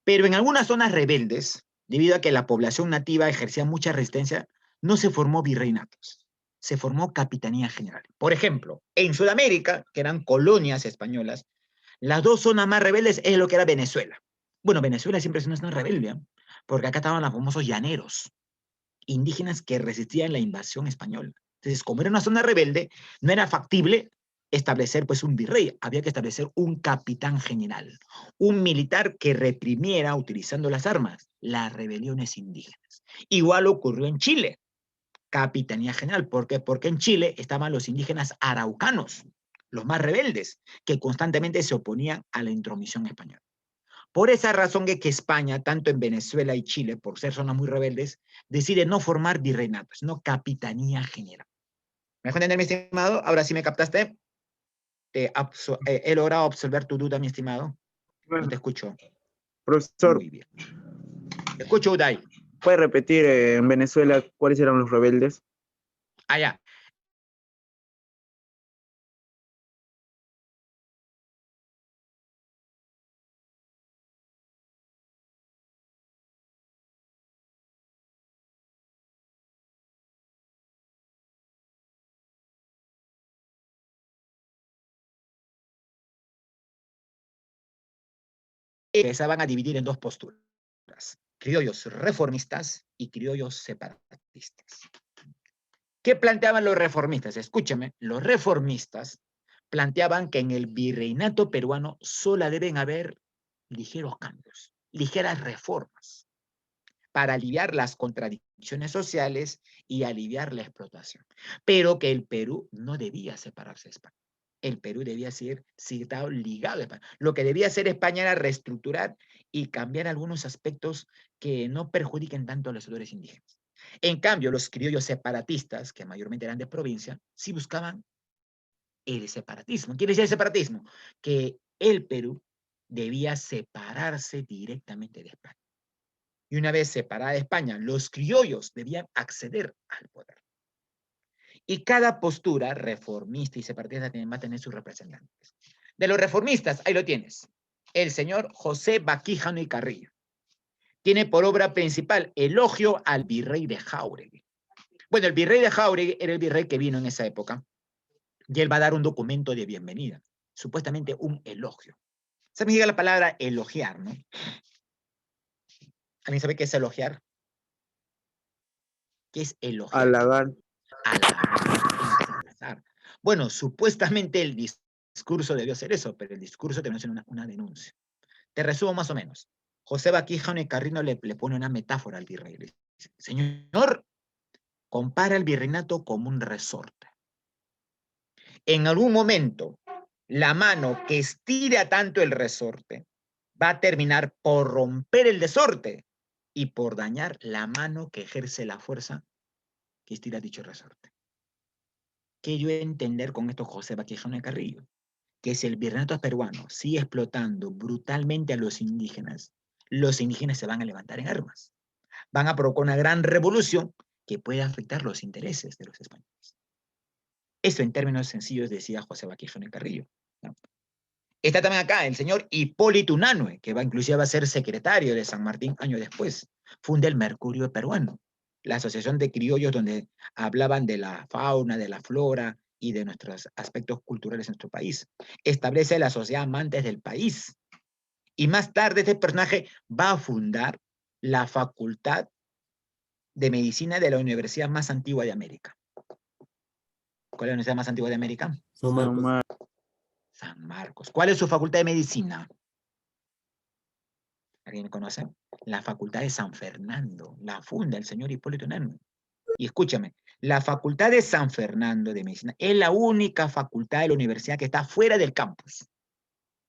Pero en algunas zonas rebeldes, debido a que la población nativa ejercía mucha resistencia, no se formó virreinatos, se formó capitanía general. Por ejemplo, en Sudamérica, que eran colonias españolas, las dos zonas más rebeldes es lo que era Venezuela. Bueno, Venezuela siempre es una zona rebelde, ¿eh? Porque acá estaban los famosos llaneros, indígenas que resistían la invasión española. Entonces, como era una zona rebelde, no era factible establecer pues un virrey, había que establecer un capitán general, un militar que reprimiera utilizando las armas las rebeliones indígenas. Igual ocurrió en Chile, capitanía general. ¿Por qué? Porque en Chile estaban los indígenas araucanos, los más rebeldes, que constantemente se oponían a la intromisión española. Por esa razón es que España, tanto en Venezuela y Chile, por ser zonas muy rebeldes, decide no formar virreinatos, sino capitanía general. ¿Me dejo entender, mi estimado? Ahora sí me captaste. He logrado observar tu duda, mi estimado. No te escucho. Profesor, Muy bien. Te escucho, Uday. ¿puede repetir en Venezuela cuáles eran los rebeldes? Allá. Empezaban a dividir en dos posturas: criollos reformistas y criollos separatistas. ¿Qué planteaban los reformistas? Escúchame, los reformistas planteaban que en el virreinato peruano solo deben haber ligeros cambios, ligeras reformas, para aliviar las contradicciones sociales y aliviar la explotación, pero que el Perú no debía separarse de España. El Perú debía seguir ligado a España. Lo que debía hacer España era reestructurar y cambiar algunos aspectos que no perjudiquen tanto a los sectores indígenas. En cambio, los criollos separatistas, que mayormente eran de provincia, sí buscaban el separatismo. ¿Quiere decir el separatismo? Que el Perú debía separarse directamente de España. Y una vez separada de España, los criollos debían acceder al poder. Y cada postura reformista y separatista va a tener sus representantes. De los reformistas, ahí lo tienes, el señor José Baquijano y Carrillo. Tiene por obra principal Elogio al virrey de Jáuregui. Bueno, el virrey de Jáuregui era el virrey que vino en esa época, y él va a dar un documento de bienvenida, supuestamente un elogio. Se me llega la palabra elogiar, ¿no? ¿Alguien sabe qué es elogiar? ¿Qué es elogiar? Halagar. Halagar. Bueno, supuestamente el discurso debió ser eso, pero el discurso terminó siendo una denuncia. Te resumo más o menos. José Baquijano y Carrillo le pone una metáfora al virrey. Le dice: señor, compara el virreinato como un resorte. En algún momento, la mano que estira tanto el resorte va a terminar por romper el resorte y por dañar la mano que ejerce la fuerza que estira dicho resorte. ¿Qué yo entender con esto, José Baquijano y Carrillo? Que si el virreinato peruano sigue explotando brutalmente a los indígenas se van a levantar en armas. Van a provocar una gran revolución que puede afectar los intereses de los españoles. Eso en términos sencillos decía José Baquijano y Carrillo, ¿no? Está también acá el señor Hipólito Unanue, que inclusive va a ser secretario de San Martín años después. Funda el Mercurio Peruano, la asociación de criollos donde hablaban de la fauna, de la flora y de nuestros aspectos culturales en nuestro país. Establece la Sociedad Amantes del País. Y más tarde este personaje va a fundar la Facultad de Medicina de la universidad más antigua de América. ¿Cuál es la universidad más antigua de América? San Marcos. ¿Cuál es su facultad de medicina? ¿Alguien me conoce? La Facultad de San Fernando. La funda el señor Hipólito Unanue. Y escúchame, la Facultad de San Fernando de Medicina es la única facultad de la universidad que está fuera del campus.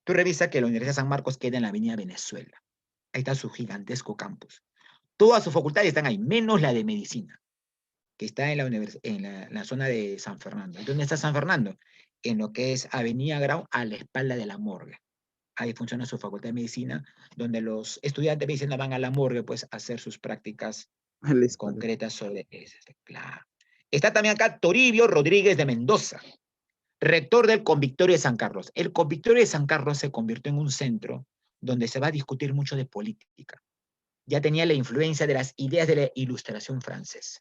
Tú revisa que la Universidad de San Marcos queda en la avenida Venezuela. Ahí está su gigantesco campus. Todas sus facultades están ahí, menos la de medicina, que está en la zona de San Fernando. ¿Dónde está San Fernando? en lo que es Avenida Grau, a la espalda de la morgue. Ahí funciona su facultad de medicina, donde los estudiantes de medicina van a la morgue, pues, a hacer sus prácticas concretas sobre eso. Claro. Está también acá Toribio Rodríguez de Mendoza, rector del Convictorio de San Carlos. El Convictorio de San Carlos se convirtió en un centro donde se va a discutir mucho de política. Ya tenía la influencia de las ideas de la Ilustración francesa.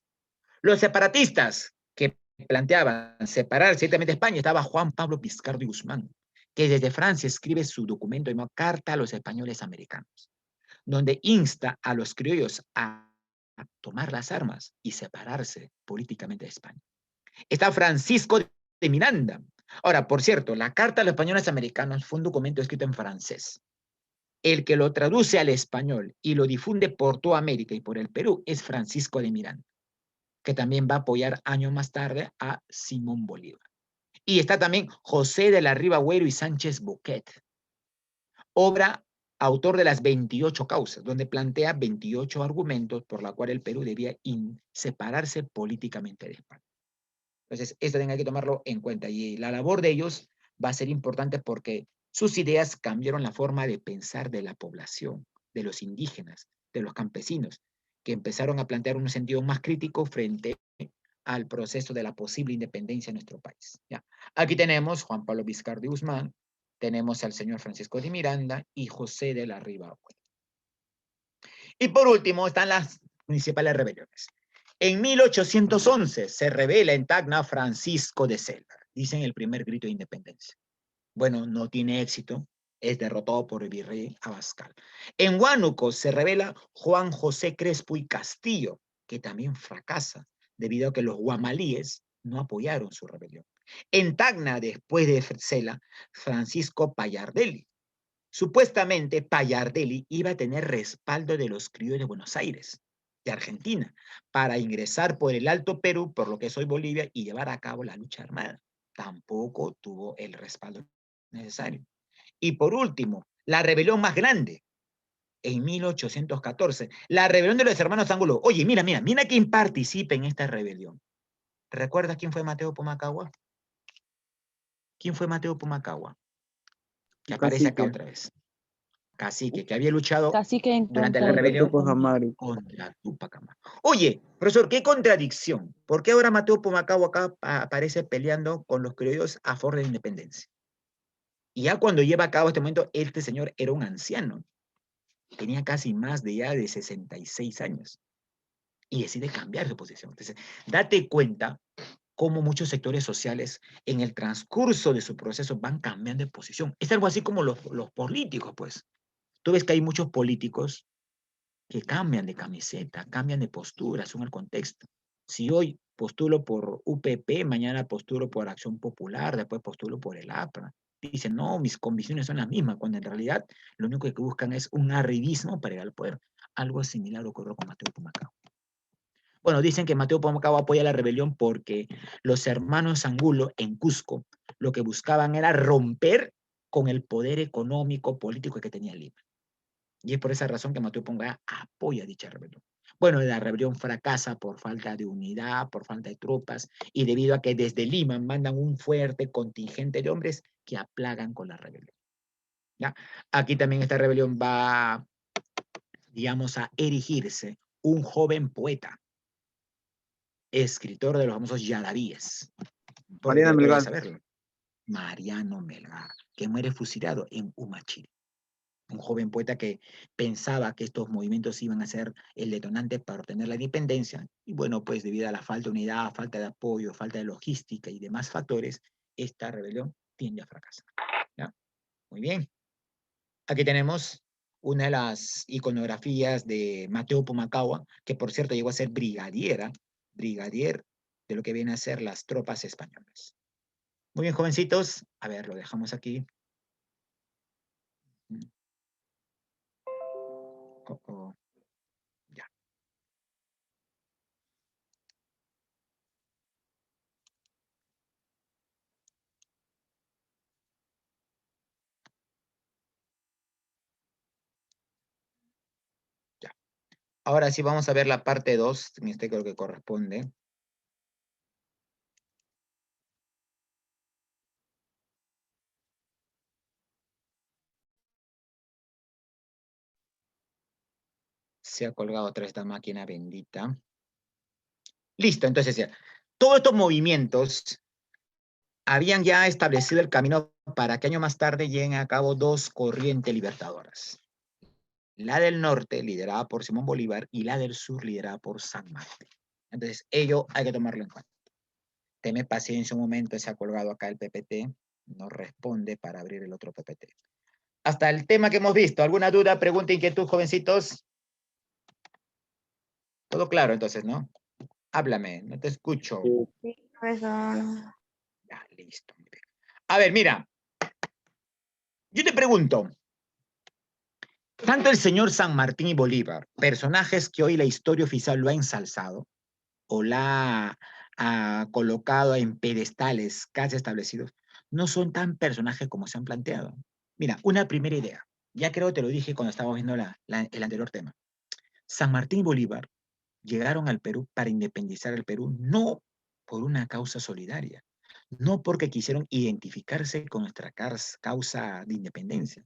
Los separatistas que planteaban separarse directamente de España, estaba Juan Pablo Vizcarra y Guzmán, que desde Francia escribe su documento llamado Carta a los Españoles Americanos, donde insta a los criollos a tomar las armas y separarse políticamente de España. Está Francisco de Miranda. Ahora, por cierto, la Carta a los Españoles Americanos fue un documento escrito en francés. El que lo traduce al español y lo difunde por toda América y por el Perú es Francisco de Miranda, que también va a apoyar años más tarde a Simón Bolívar. Y está también José de la Riva Agüero y Sánchez Boquet, autor de las 28 causas, donde plantea 28 argumentos por la cual el Perú debía separarse políticamente de España. Entonces, esto tenga que tomarlo en cuenta. Y la labor de ellos va a ser importante porque sus ideas cambiaron la forma de pensar de la población, de los indígenas, de los campesinos, que empezaron a plantear un sentido más crítico frente al proceso de la posible independencia de nuestro país. ¿Ya? Aquí tenemos Juan Pablo Vizcarra de Guzmán, tenemos al señor Francisco de Miranda y José de la Riva. Y por último están las principales rebeliones. En 1811 se rebela en Tacna Francisco de Sela, dicen el primer grito de independencia. Bueno, no tiene éxito, es derrotado por el virrey Abascal. En Huánuco se rebela Juan José Crespo y Castillo, que también fracasa debido a que los guamalíes no apoyaron su rebelión. En Tacna, después de Sela, Francisco Pallardelli. Supuestamente Pallardelli iba a tener respaldo de los criollos de Buenos Aires, de Argentina, para ingresar por el Alto Perú, por lo que es hoy Bolivia, y llevar a cabo la lucha armada. Tampoco tuvo el respaldo necesario. Y por último, la rebelión más grande, en 1814, la rebelión de los hermanos Ángulo. Oye, mira quién participa en esta rebelión. ¿Recuerdas quién fue Mateo Pumacahua? ¿Quién fue Mateo Pumacahua? Que aparece acá otra vez. Cacique, que había luchado Cacique en durante la contra de rebelión Tupac Amaru. contra Tupac Amaru. Oye, profesor, qué contradicción. ¿Por qué ahora Mateo Pumacahua acá aparece peleando con los criollos a favor de la independencia? Y ya cuando lleva a cabo este momento, este señor era un anciano. Tenía casi más de 66 años. Y decide cambiar su posición. Entonces, date cuenta cómo muchos sectores sociales en el transcurso de su proceso van cambiando de posición. Es algo así como los políticos, pues. Tú ves que hay muchos políticos que cambian de camiseta, cambian de postura, según el contexto. Si hoy postulo por UPP, mañana postulo por Acción Popular, después postulo por el APRA. Dicen, no, mis convicciones son las mismas, cuando en realidad lo único que buscan es un arribismo para ir al poder. Algo similar ocurrió con Mateo Pumacahua. Bueno, dicen que Mateo Pumacahua apoya la rebelión porque los hermanos Angulo en Cusco lo que buscaban era romper con el poder económico, político que tenía Lima. Y es por esa razón que Mateo Pumacahua apoya dicha rebelión. Bueno, la rebelión fracasa por falta de unidad, por falta de tropas, y debido a que desde Lima mandan un fuerte contingente de hombres que aplagan con la rebelión. ¿Ya? Aquí también esta rebelión va, digamos, a erigirse un joven poeta, escritor de los famosos Yadavíes. Mariana Debe Melgar. saberlo. Mariano Melgar, que muere fusilado en Humachil. Un joven poeta que pensaba que estos movimientos iban a ser el detonante para obtener la independencia. Y bueno, pues debido a la falta de unidad, falta de apoyo, falta de logística y demás factores, esta rebelión tiende a fracasar. ¿Ya? Muy bien. Aquí tenemos una de las iconografías de Mateo Pumacahua, que por cierto llegó a ser brigadier de lo que vienen a ser las tropas españolas. Muy bien, jovencitos. A ver, lo dejamos aquí. Ya. Ya. Ahora sí vamos a ver la parte 2, en este creo que corresponde. Se ha colgado otra vez esta máquina bendita. Listo, entonces ya. Todos estos movimientos habían ya establecido el camino para que años más tarde lleguen a cabo dos corrientes libertadoras. La del norte, liderada por Simón Bolívar, y la del sur, liderada por San Martín. Entonces, ello hay que tomarlo en cuenta. Teme paciencia un momento, se ha colgado acá el PPT, no responde para abrir el otro PPT. Hasta el tema que hemos visto, ¿alguna duda, pregunta, inquietud, jovencitos? Todo claro, entonces, ¿no? Háblame, no te escucho. Sí, profesor. Ya, listo. Muy bien. A ver, mira. Yo te pregunto, tanto el señor San Martín y Bolívar, personajes que hoy la historia oficial lo ha ensalzado, o la ha colocado en pedestales casi establecidos, no son tan personajes como se han planteado. Mira, una primera idea. Ya creo que te lo dije cuando estábamos viendo el anterior tema. San Martín y Bolívar llegaron al Perú para independizar el Perú, no por una causa solidaria, no porque quisieron identificarse con nuestra causa de independencia.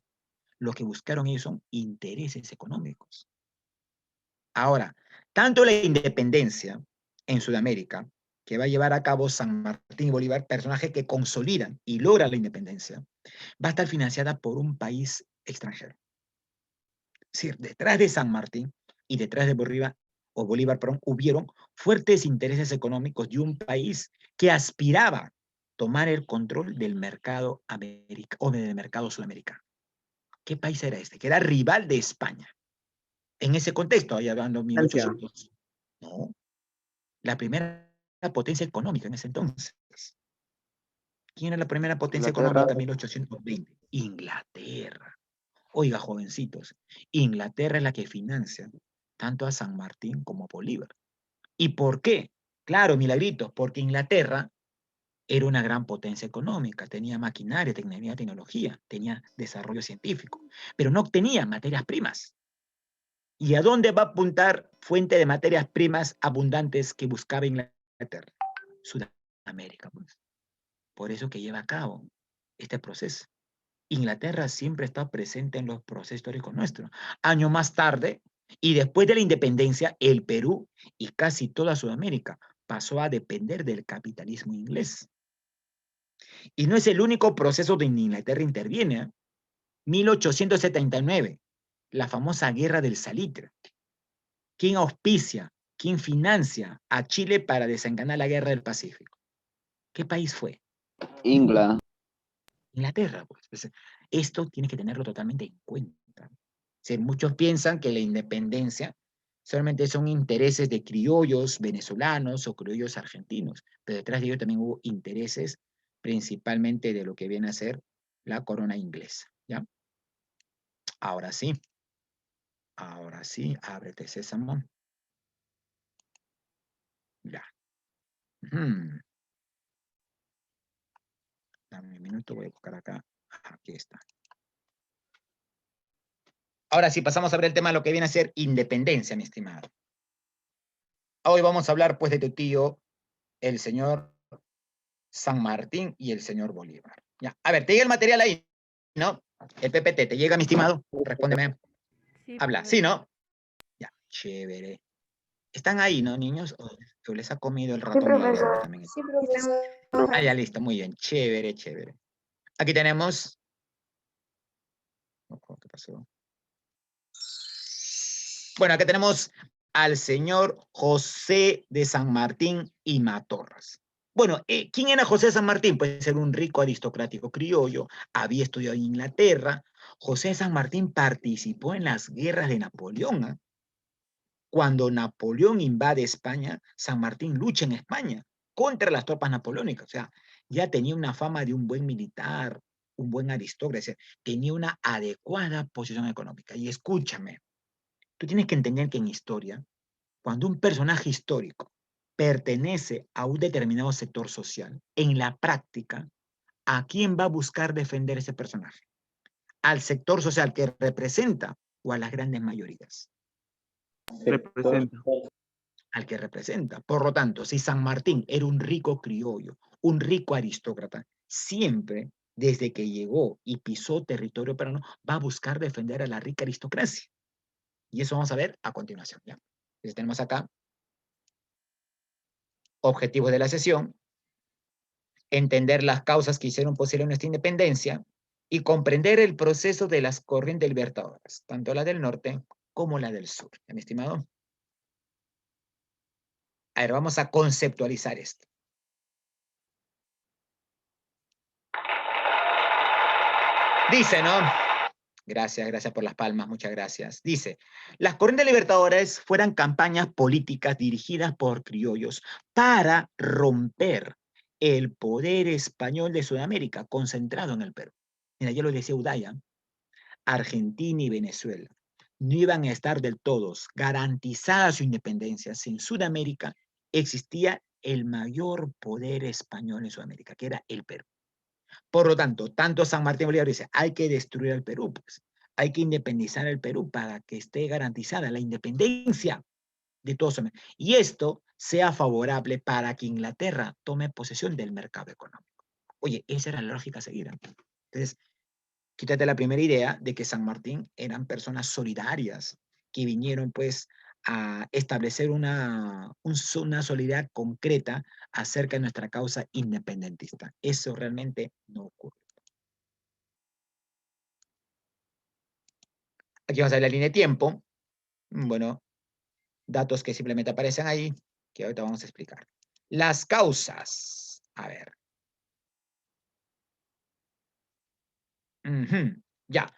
Lo que buscaron ellos son intereses económicos. Ahora, tanto la independencia en Sudamérica, que va a llevar a cabo San Martín y Bolívar, personajes que consolidan y logran la independencia, va a estar financiada por un país extranjero. Es decir, detrás de San Martín y detrás de Bolívar, hubieron fuertes intereses económicos de un país que aspiraba a tomar el control del mercado o del mercado sudamericano. ¿Qué país era este? Que era rival de España. En ese contexto, ahí hablando 1800. No, la primera potencia económica en ese entonces. ¿Quién era la primera potencia Inglaterra. económica en 1820? Inglaterra. Oiga, jovencitos, Inglaterra es la que financia tanto a San Martín como a Bolívar. ¿Y por qué? Claro, milagritos, porque Inglaterra era una gran potencia económica, tenía maquinaria, tenía tecnología, tenía desarrollo científico, pero no tenía materias primas. ¿Y a dónde va a apuntar fuente de materias primas abundantes que buscaba Inglaterra? Sudamérica, pues. Por eso que lleva a cabo este proceso. Inglaterra siempre está presente en los procesos históricos nuestros. Años más tarde, y después de la independencia, el Perú y casi toda Sudamérica pasó a depender del capitalismo inglés. Y no es el único proceso donde Inglaterra interviene. ¿Eh? 1879, la famosa Guerra del Salitre. ¿Quién auspicia, quién financia a Chile para desencadenar la Guerra del Pacífico? ¿Qué país fue? Inglaterra, pues. Esto tiene que tenerlo totalmente en cuenta. Muchos piensan que la independencia solamente son intereses de criollos venezolanos o criollos argentinos, pero detrás de ello también hubo intereses principalmente de lo que viene a ser la corona inglesa, ¿ya? Ahora sí, ábrete sésamo. Ya. Dame un minuto, voy a buscar acá. Aquí está. Ahora sí, pasamos a ver el tema de lo que viene a ser independencia, mi estimado. Hoy vamos a hablar, pues, de tu tío, el señor San Martín y el señor Bolívar. Ya. A ver, ¿te llega el material ahí? ¿No? El PPT, ¿te llega, mi estimado? Respóndeme. Sí, Habla. profesor. ¿Sí, no? Ya, chévere. ¿Están ahí, no, niños? ¿O les ha comido el Sí, ratón la lengua profesor. también? Sí, profesor. Ah, ya, listo, muy bien. Chévere, chévere. Aquí tenemos... ¿Qué pasó? Bueno, acá tenemos al señor José de San Martín y Matorras. Bueno, ¿quién era José de San Martín? Pues era un rico aristocrático criollo, había estudiado en Inglaterra. José de San Martín participó en las guerras de Napoleón. ¿Eh? Cuando Napoleón invade España, San Martín lucha en España contra las tropas napoleónicas. O sea, ya tenía una fama de un buen militar, un buen aristócrata, tenía una adecuada posición económica. Y escúchame, tú tienes que entender que en historia, cuando un personaje histórico pertenece a un determinado sector social, en la práctica, ¿a quién va a buscar defender ese personaje? ¿Al sector social que representa o a las grandes mayorías? Representa. Al que representa. Por lo tanto, si San Martín era un rico criollo, un rico aristócrata, siempre, desde que llegó y pisó territorio peruano, va a buscar defender a la rica aristocracia. Y eso vamos a ver a continuación, ¿ya? Entonces tenemos acá objetivos de la sesión, entender las causas que hicieron posible nuestra independencia y comprender el proceso de las corrientes libertadoras, tanto la del norte como la del sur. ¿Ya, mi estimado? A ver, vamos a conceptualizar esto. Dice, ¿no? Gracias por las palmas, muchas gracias. Dice, las corrientes libertadoras fueran campañas políticas dirigidas por criollos para romper el poder español de Sudamérica, concentrado en el Perú. Mira, ya lo decía Udaya, Argentina y Venezuela no iban a estar del todo garantizada su independencia si en Sudamérica existía el mayor poder español en Sudamérica, que era el Perú. Por lo tanto, tanto San Martín Bolívar dice, hay que destruir al Perú, pues. Hay que independizar el Perú para que esté garantizada la independencia de todos. Y esto sea favorable para que Inglaterra tome posesión del mercado económico. Oye, esa era la lógica a seguir. Entonces, quítate la primera idea de que San Martín eran personas solidarias que vinieron pues a establecer una solidaridad concreta acerca de nuestra causa independentista. Eso realmente no ocurre. Aquí vamos a ver la línea de tiempo. Bueno, datos que simplemente aparecen ahí, que ahorita vamos a explicar. Las causas. A ver. Ya.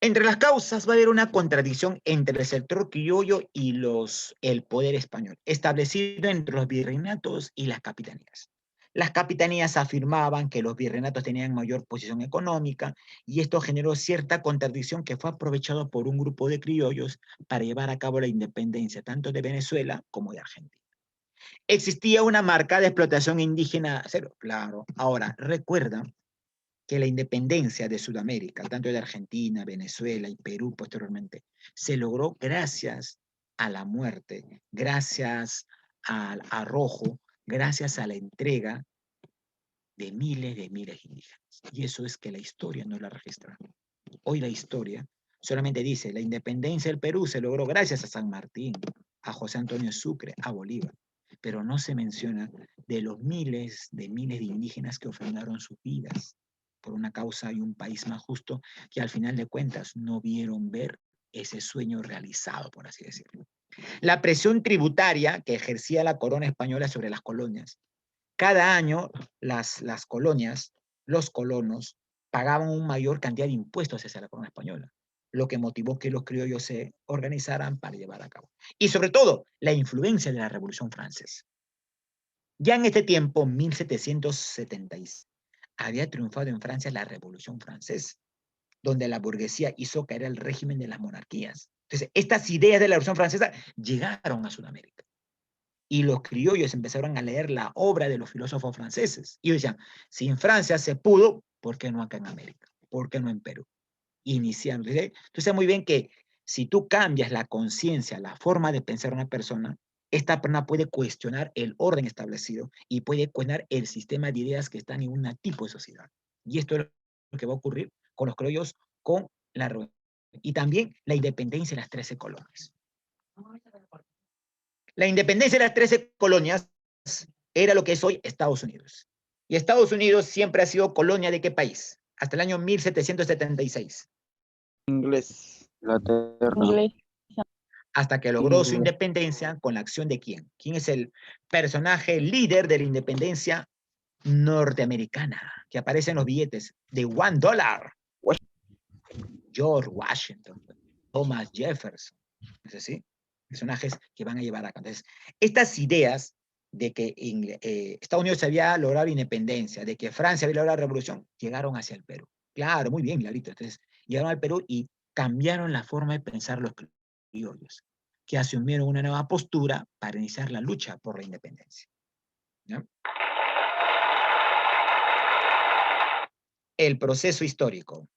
Entre las causas va a haber una contradicción entre el sector criollo y el poder español, establecido entre los virreinatos y las capitanías. Las capitanías afirmaban que los virreinatos tenían mayor posición económica y esto generó cierta contradicción que fue aprovechado por un grupo de criollos para llevar a cabo la independencia tanto de Venezuela como de Argentina. Existía una marca de explotación indígena, cero, claro. Ahora, recuerda que la independencia de Sudamérica, tanto de Argentina, Venezuela y Perú posteriormente, se logró gracias a la muerte, gracias al arrojo, gracias a la entrega de miles de indígenas. Y eso es que la historia no la registra. Hoy la historia solamente dice, la independencia del Perú se logró gracias a San Martín, a José Antonio Sucre, a Bolívar, pero no se menciona de los miles de indígenas que ofrendaron sus vidas por una causa y un país más justo, que al final de cuentas no vieron ver ese sueño realizado, por así decirlo. La presión tributaria que ejercía la corona española sobre las colonias. Cada año las colonias, los colonos, pagaban una mayor cantidad de impuestos hacia la corona española, lo que motivó que los criollos se organizaran para llevar a cabo. Y sobre todo, la influencia de la Revolución Francesa. Ya en este tiempo, 1776, había triunfado en Francia la Revolución Francesa, donde la burguesía hizo caer el régimen de las monarquías. Entonces, estas ideas de la Revolución Francesa llegaron a Sudamérica. Y los criollos empezaron a leer la obra de los filósofos franceses. Y decían, si en Francia se pudo, ¿por qué no acá en América? ¿Por qué no en Perú? Iniciando. Entonces, muy bien que si tú cambias la conciencia, la forma de pensar una persona, esta persona puede cuestionar el orden establecido y puede cuestionar el sistema de ideas que están en un tipo de sociedad. Y esto es lo que va a ocurrir con los criollos, con la revolución. Y también la independencia de las 13 colonias. La independencia de las 13 colonias era lo que es hoy Estados Unidos. Y Estados Unidos siempre ha sido colonia ¿de qué país? Hasta el año 1776. Inglés. Inglaterra. Inglés. Hasta que logró su Inglés. independencia con la acción de ¿quién? ¿Quién es el personaje líder de la independencia norteamericana que aparece en los billetes de $1? George Washington, Thomas Jefferson. ¿Es así? Personajes que van a llevar a cabo. Entonces, estas ideas de que Estados Unidos había logrado la independencia, de que Francia había logrado la revolución, llegaron hacia el Perú. Claro, muy bien, Clarito. Entonces, llegaron al Perú y cambiaron la forma de pensar los criollos, que asumieron una nueva postura para iniciar la lucha por la independencia. ¿Ya? El proceso histórico.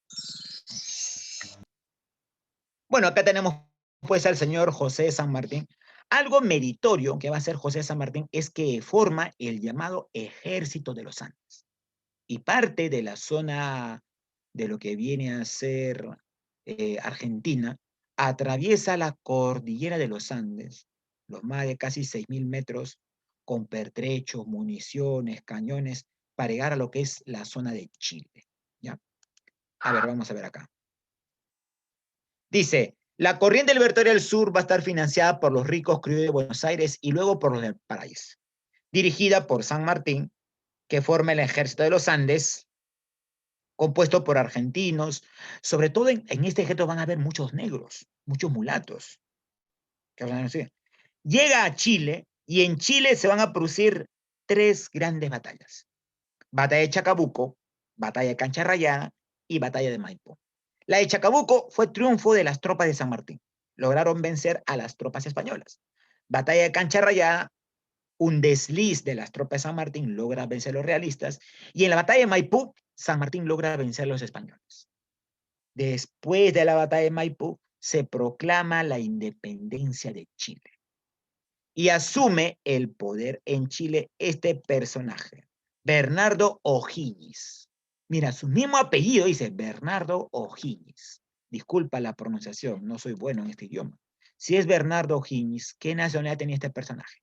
Bueno, acá tenemos pues al señor José de San Martín. Algo meritorio que va a hacer José de San Martín es que forma el llamado Ejército de los Andes. Y parte de la zona de lo que viene a ser Argentina atraviesa la cordillera de los Andes, los más de casi 6.000 metros, con pertrechos, municiones, cañones, para llegar a lo que es la zona de Chile. ¿Ya? A ver, vamos a ver acá. Dice, la corriente libertaria del sur va a estar financiada por los ricos criollos de Buenos Aires y luego por los del Paraíso, dirigida por San Martín, que forma el ejército de los Andes, compuesto por argentinos. Sobre todo en este ejército van a haber muchos negros, muchos mulatos. Que hablan así. Llega a Chile y en Chile se van a producir 3 grandes batallas. Batalla de Chacabuco, batalla de Cancha Rayada y batalla de Maipú. La de Chacabuco fue triunfo de las tropas de San Martín. Lograron vencer a las tropas españolas. Batalla de Cancha Rayada, un desliz de las tropas de San Martín logra vencer a los realistas. Y en la batalla de Maipú, San Martín logra vencer a los españoles. Después de la batalla de Maipú, se proclama la independencia de Chile. Y asume el poder en Chile este personaje, Bernardo O'Higgins. Mira, su mismo apellido dice Bernardo O'Higgins. Disculpa la pronunciación, no soy bueno en este idioma. Si es Bernardo O'Higgins, ¿qué nacionalidad tenía este personaje?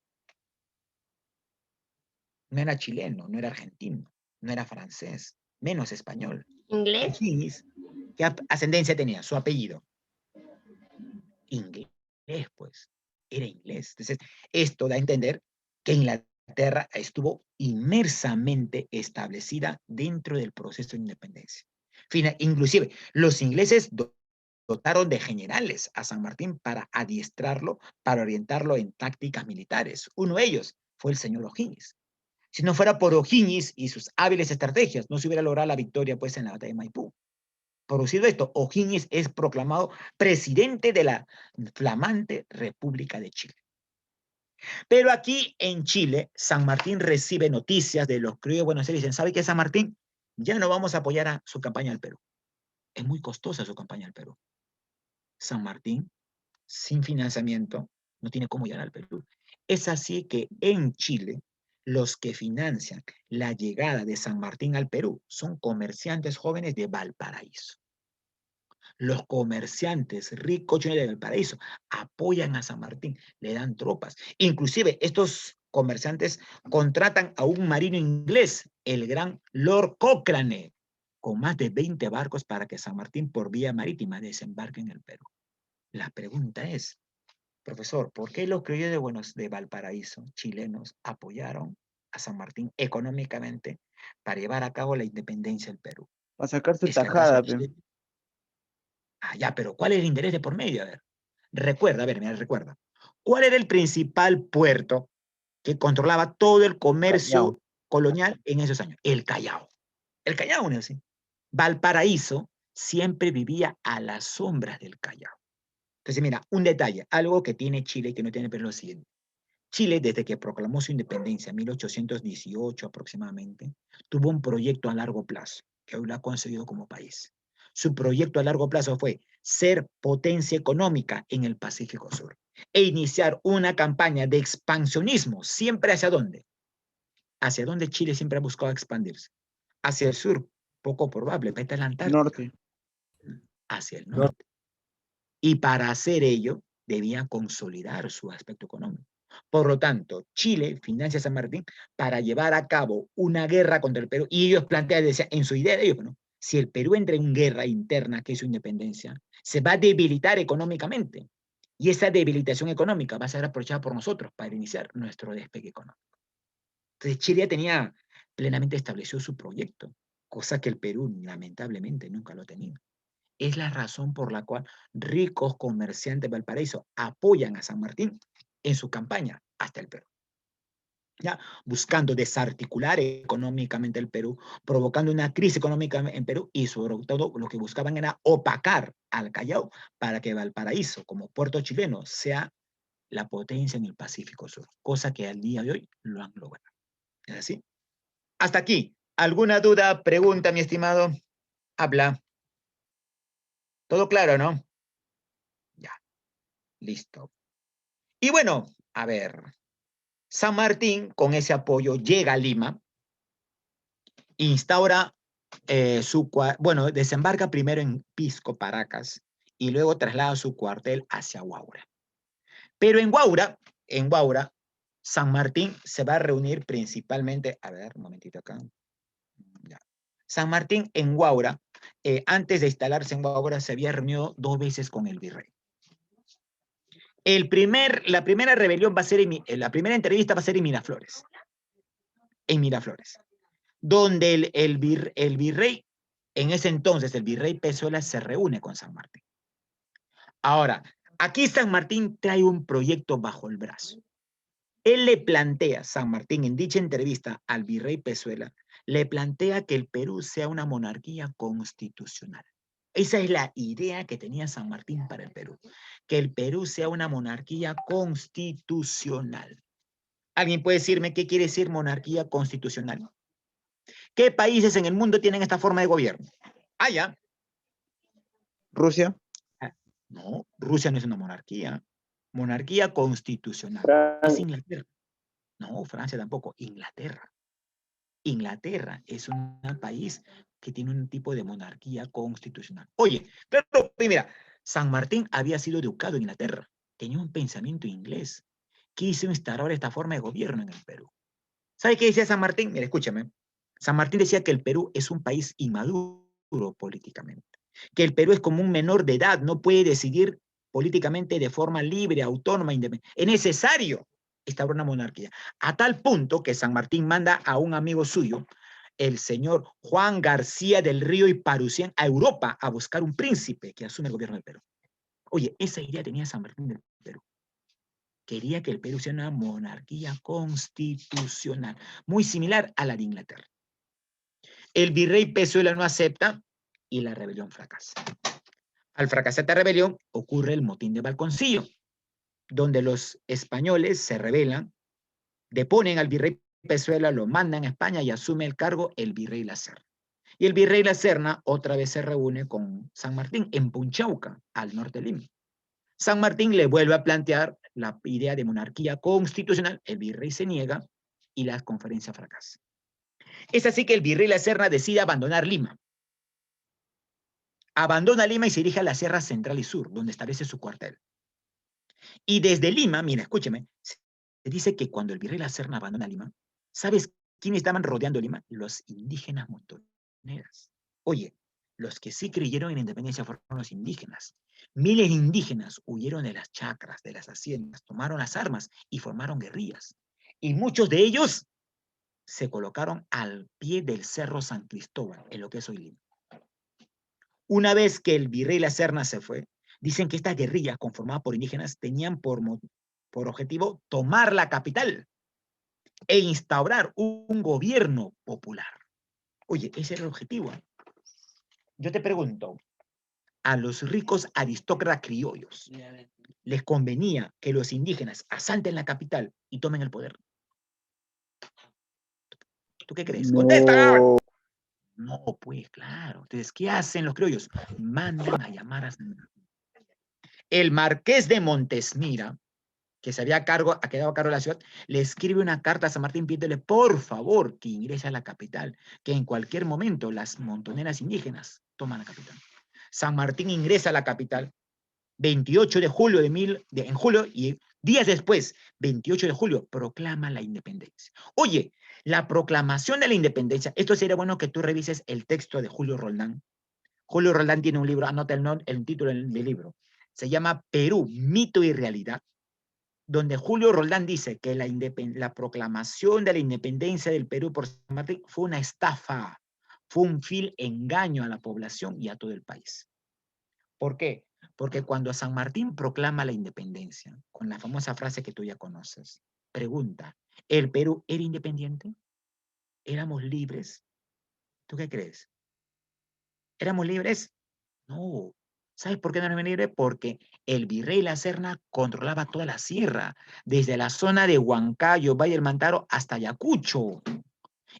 No era chileno, no era argentino, no era francés, menos español. ¿Inglés? O'Higgins, ¿qué ascendencia tenía? Su apellido. Inglés, pues. Era inglés. Entonces, esto da a entender que Inglaterra estuvo inmersamente establecida dentro del proceso de independencia. Inclusive, los ingleses dotaron de generales a San Martín para adiestrarlo, para orientarlo en tácticas militares. Uno de ellos fue el señor O'Higgins. Si no fuera por O'Higgins y sus hábiles estrategias, no se hubiera logrado la victoria pues, en la batalla de Maipú. Producido esto, O'Higgins es proclamado presidente de la flamante República de Chile. Pero aquí en Chile, San Martín recibe noticias de los criollos de Buenos Aires y dicen, ¿sabe qué, San Martín? Ya no vamos a apoyar a su campaña al Perú. Es muy costosa su campaña al Perú. San Martín, sin financiamiento, no tiene cómo llegar al Perú. Es así que en Chile, los que financian la llegada de San Martín al Perú son comerciantes jóvenes de Valparaíso. Los comerciantes ricos de Valparaíso apoyan a San Martín, le dan tropas. Inclusive estos comerciantes contratan a un marino inglés, el gran Lord Cochrane, con más de 20 barcos para que San Martín por vía marítima desembarque en el Perú. La pregunta es, profesor, ¿por qué los criollos de Valparaíso, chilenos, apoyaron a San Martín económicamente para llevar a cabo la independencia del Perú? Para sacar su ¿Es que tajada, acaso Chile... Ah, ya, pero ¿cuál es el interés de por medio? A ver, recuerda, a ver, mira, recuerda. ¿Cuál era el principal puerto que controlaba todo el comercio colonial en esos años? El Callao. El Callao, ¿no? ¿Sí? Valparaíso siempre vivía a las sombras del Callao. Entonces, mira, un detalle, algo que tiene Chile y que no tiene Perú es lo siguiente. Chile, desde que proclamó su independencia en 1818 aproximadamente, tuvo un proyecto a largo plazo, que hoy lo ha conseguido como país. Su proyecto a largo plazo fue ser potencia económica en el Pacífico Sur e iniciar una campaña de expansionismo. ¿Siempre hacia dónde? ¿Hacia dónde Chile siempre ha buscado expandirse? Hacia el sur, poco probable, vete a la Antártica. Norte. Hacia el norte. Y para hacer ello, debía consolidar su aspecto económico. Por lo tanto, Chile financia a San Martín para llevar a cabo una guerra contra el Perú. Y ellos plantean, en su idea de ellos, ¿no? Si el Perú entra en guerra interna, que es su independencia, se va a debilitar económicamente. Y esa debilitación económica va a ser aprovechada por nosotros para iniciar nuestro despegue económico. Entonces, Chile tenía plenamente establecido su proyecto, cosa que el Perú, lamentablemente, nunca lo ha tenido. Es la razón por la cual ricos comerciantes de Valparaíso apoyan a San Martín en su campaña hasta el Perú. ¿Ya? Buscando desarticular económicamente el Perú, provocando una crisis económica en Perú y sobre todo lo que buscaban era opacar al Callao para que Valparaíso, como puerto chileno, sea la potencia en el Pacífico Sur, cosa que al día de hoy lo han logrado. ¿Es así? Hasta aquí. ¿Alguna duda, pregunta, mi estimado? Habla. ¿Todo claro, no? Ya. Listo. Y bueno, a ver, San Martín con ese apoyo llega a Lima, instaura desembarca primero en Pisco, Paracas, y luego traslada su cuartel hacia Huaura. Pero en Huaura, San Martín se va a reunir principalmente, a ver, un momentito acá. Ya. San Martín en Huaura, antes de instalarse en Huaura, se había reunido 2 veces con el virrey. La primera rebelión va a ser, la primera entrevista va a ser en Miraflores. En Miraflores. Donde el virrey, en ese entonces, el virrey Pezuela se reúne con San Martín. Ahora, aquí San Martín trae un proyecto bajo el brazo. Él le plantea, San Martín, en dicha entrevista al virrey Pezuela, le plantea que el Perú sea una monarquía constitucional. Esa es la idea que tenía San Martín para el Perú, que el Perú sea una monarquía constitucional. ¿Alguien puede decirme qué quiere decir monarquía constitucional? ¿Qué países en el mundo tienen esta forma de gobierno? Ah, ya. Rusia. No, Rusia no es una monarquía. Monarquía constitucional. Es Inglaterra. No, Francia tampoco. Inglaterra. Inglaterra es un país que tiene un tipo de monarquía constitucional. Oye, pero mira, San Martín había sido educado en Inglaterra. Tenía un pensamiento inglés. Quiso instaurar esta forma de gobierno en el Perú. ¿Sabe qué decía San Martín? Mira, escúchame. San Martín decía que el Perú es un país inmaduro políticamente, que el Perú es como un menor de edad, no puede decidir políticamente de forma libre, autónoma, independiente. Es necesario instaurar una monarquía. A tal punto que San Martín manda a un amigo suyo, el señor Juan García del Río y Parucien, a Europa a buscar un príncipe que asume el gobierno del Perú. Oye, esa idea tenía San Martín del Perú. Quería que el Perú sea una monarquía constitucional, muy similar a la de Inglaterra. El virrey Pezuela no acepta y la rebelión fracasa. Al fracasar esta rebelión ocurre el motín de Balconcillo, donde los españoles se rebelan, deponen al virrey Pezuela, lo mandan a España y asume el cargo el virrey La Serna. Y el virrey La Serna otra vez se reúne con San Martín en Punchauca, al norte de Lima. San Martín le vuelve a plantear la idea de monarquía constitucional, el virrey se niega y la conferencia fracasa. Es así que el virrey La Serna decide abandonar Lima. Abandona Lima y se dirige a la Sierra Central y Sur, donde establece su cuartel. Y desde Lima, mira, escúcheme, se dice que cuando el virrey La Serna abandona Lima, ¿sabes quiénes estaban rodeando Lima? Los indígenas montoneras. Oye, los que sí creyeron en la independencia fueron los indígenas. Miles de indígenas huyeron de las chacras, de las haciendas, tomaron las armas y formaron guerrillas. Y muchos de ellos se colocaron al pie del Cerro San Cristóbal, en lo que es hoy Lima. Una vez que el virrey La Serna se fue, dicen que estas guerrillas conformadas por indígenas tenían por objetivo tomar la capital e instaurar un gobierno popular. Oye, ese era el objetivo. Yo te pregunto, a los ricos aristócratas criollos les convenía que los indígenas asalten la capital y tomen el poder. ¿Tú qué crees? ¡Contesta! No, pues claro. Entonces, ¿qué hacen los criollos? Mandan a llamar a San Martín. El marqués de Montesmira, que se había quedado a cargo de la ciudad, le escribe una carta a San Martín pidiéndole por favor que ingrese a la capital, que en cualquier momento las montoneras indígenas toman la capital. San Martín ingresa a la capital 28 de julio en julio, y días después, 28 de julio, proclama la independencia. Oye, la proclamación de la independencia, esto sería bueno que tú revises el texto de Julio Roldán. Julio Roldán tiene un libro, anota el título del libro, se llama Perú, mito y realidad, donde Julio Roldán dice que la proclamación de la independencia del Perú por San Martín fue una estafa, fue un vil engaño a la población y a todo el país. ¿Por qué? Porque cuando San Martín proclama la independencia, con la famosa frase que tú ya conoces, pregunta, ¿el Perú era independiente? ¿Éramos libres? ¿Tú qué crees? ¿Éramos libres? No. ¿Sabes por qué no éramos libres? Porque el virrey La Serna controlaba toda la sierra, desde la zona de Huancayo, Valle del Mantaro, hasta Ayacucho.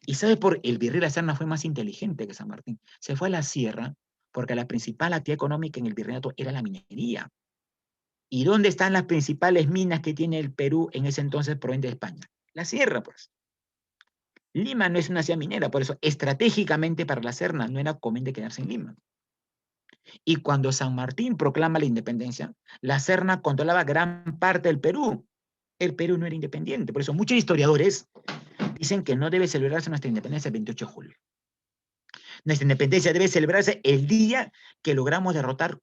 ¿Y sabes por qué el virrey La Serna fue más inteligente que San Martín? Se fue a la sierra porque la principal actividad económica en el virreinato era la minería. ¿Y dónde están las principales minas que tiene el Perú en ese entonces proveniente de España? La sierra, pues. Lima no es una ciudad minera, por eso estratégicamente para La Serna no era conveniente quedarse en Lima. Y cuando San Martín proclama la independencia, la Serna controlaba gran parte del Perú. El Perú no era independiente. Por eso muchos historiadores dicen que no debe celebrarse nuestra independencia el 28 de julio. Nuestra independencia debe celebrarse el día que logramos derrotar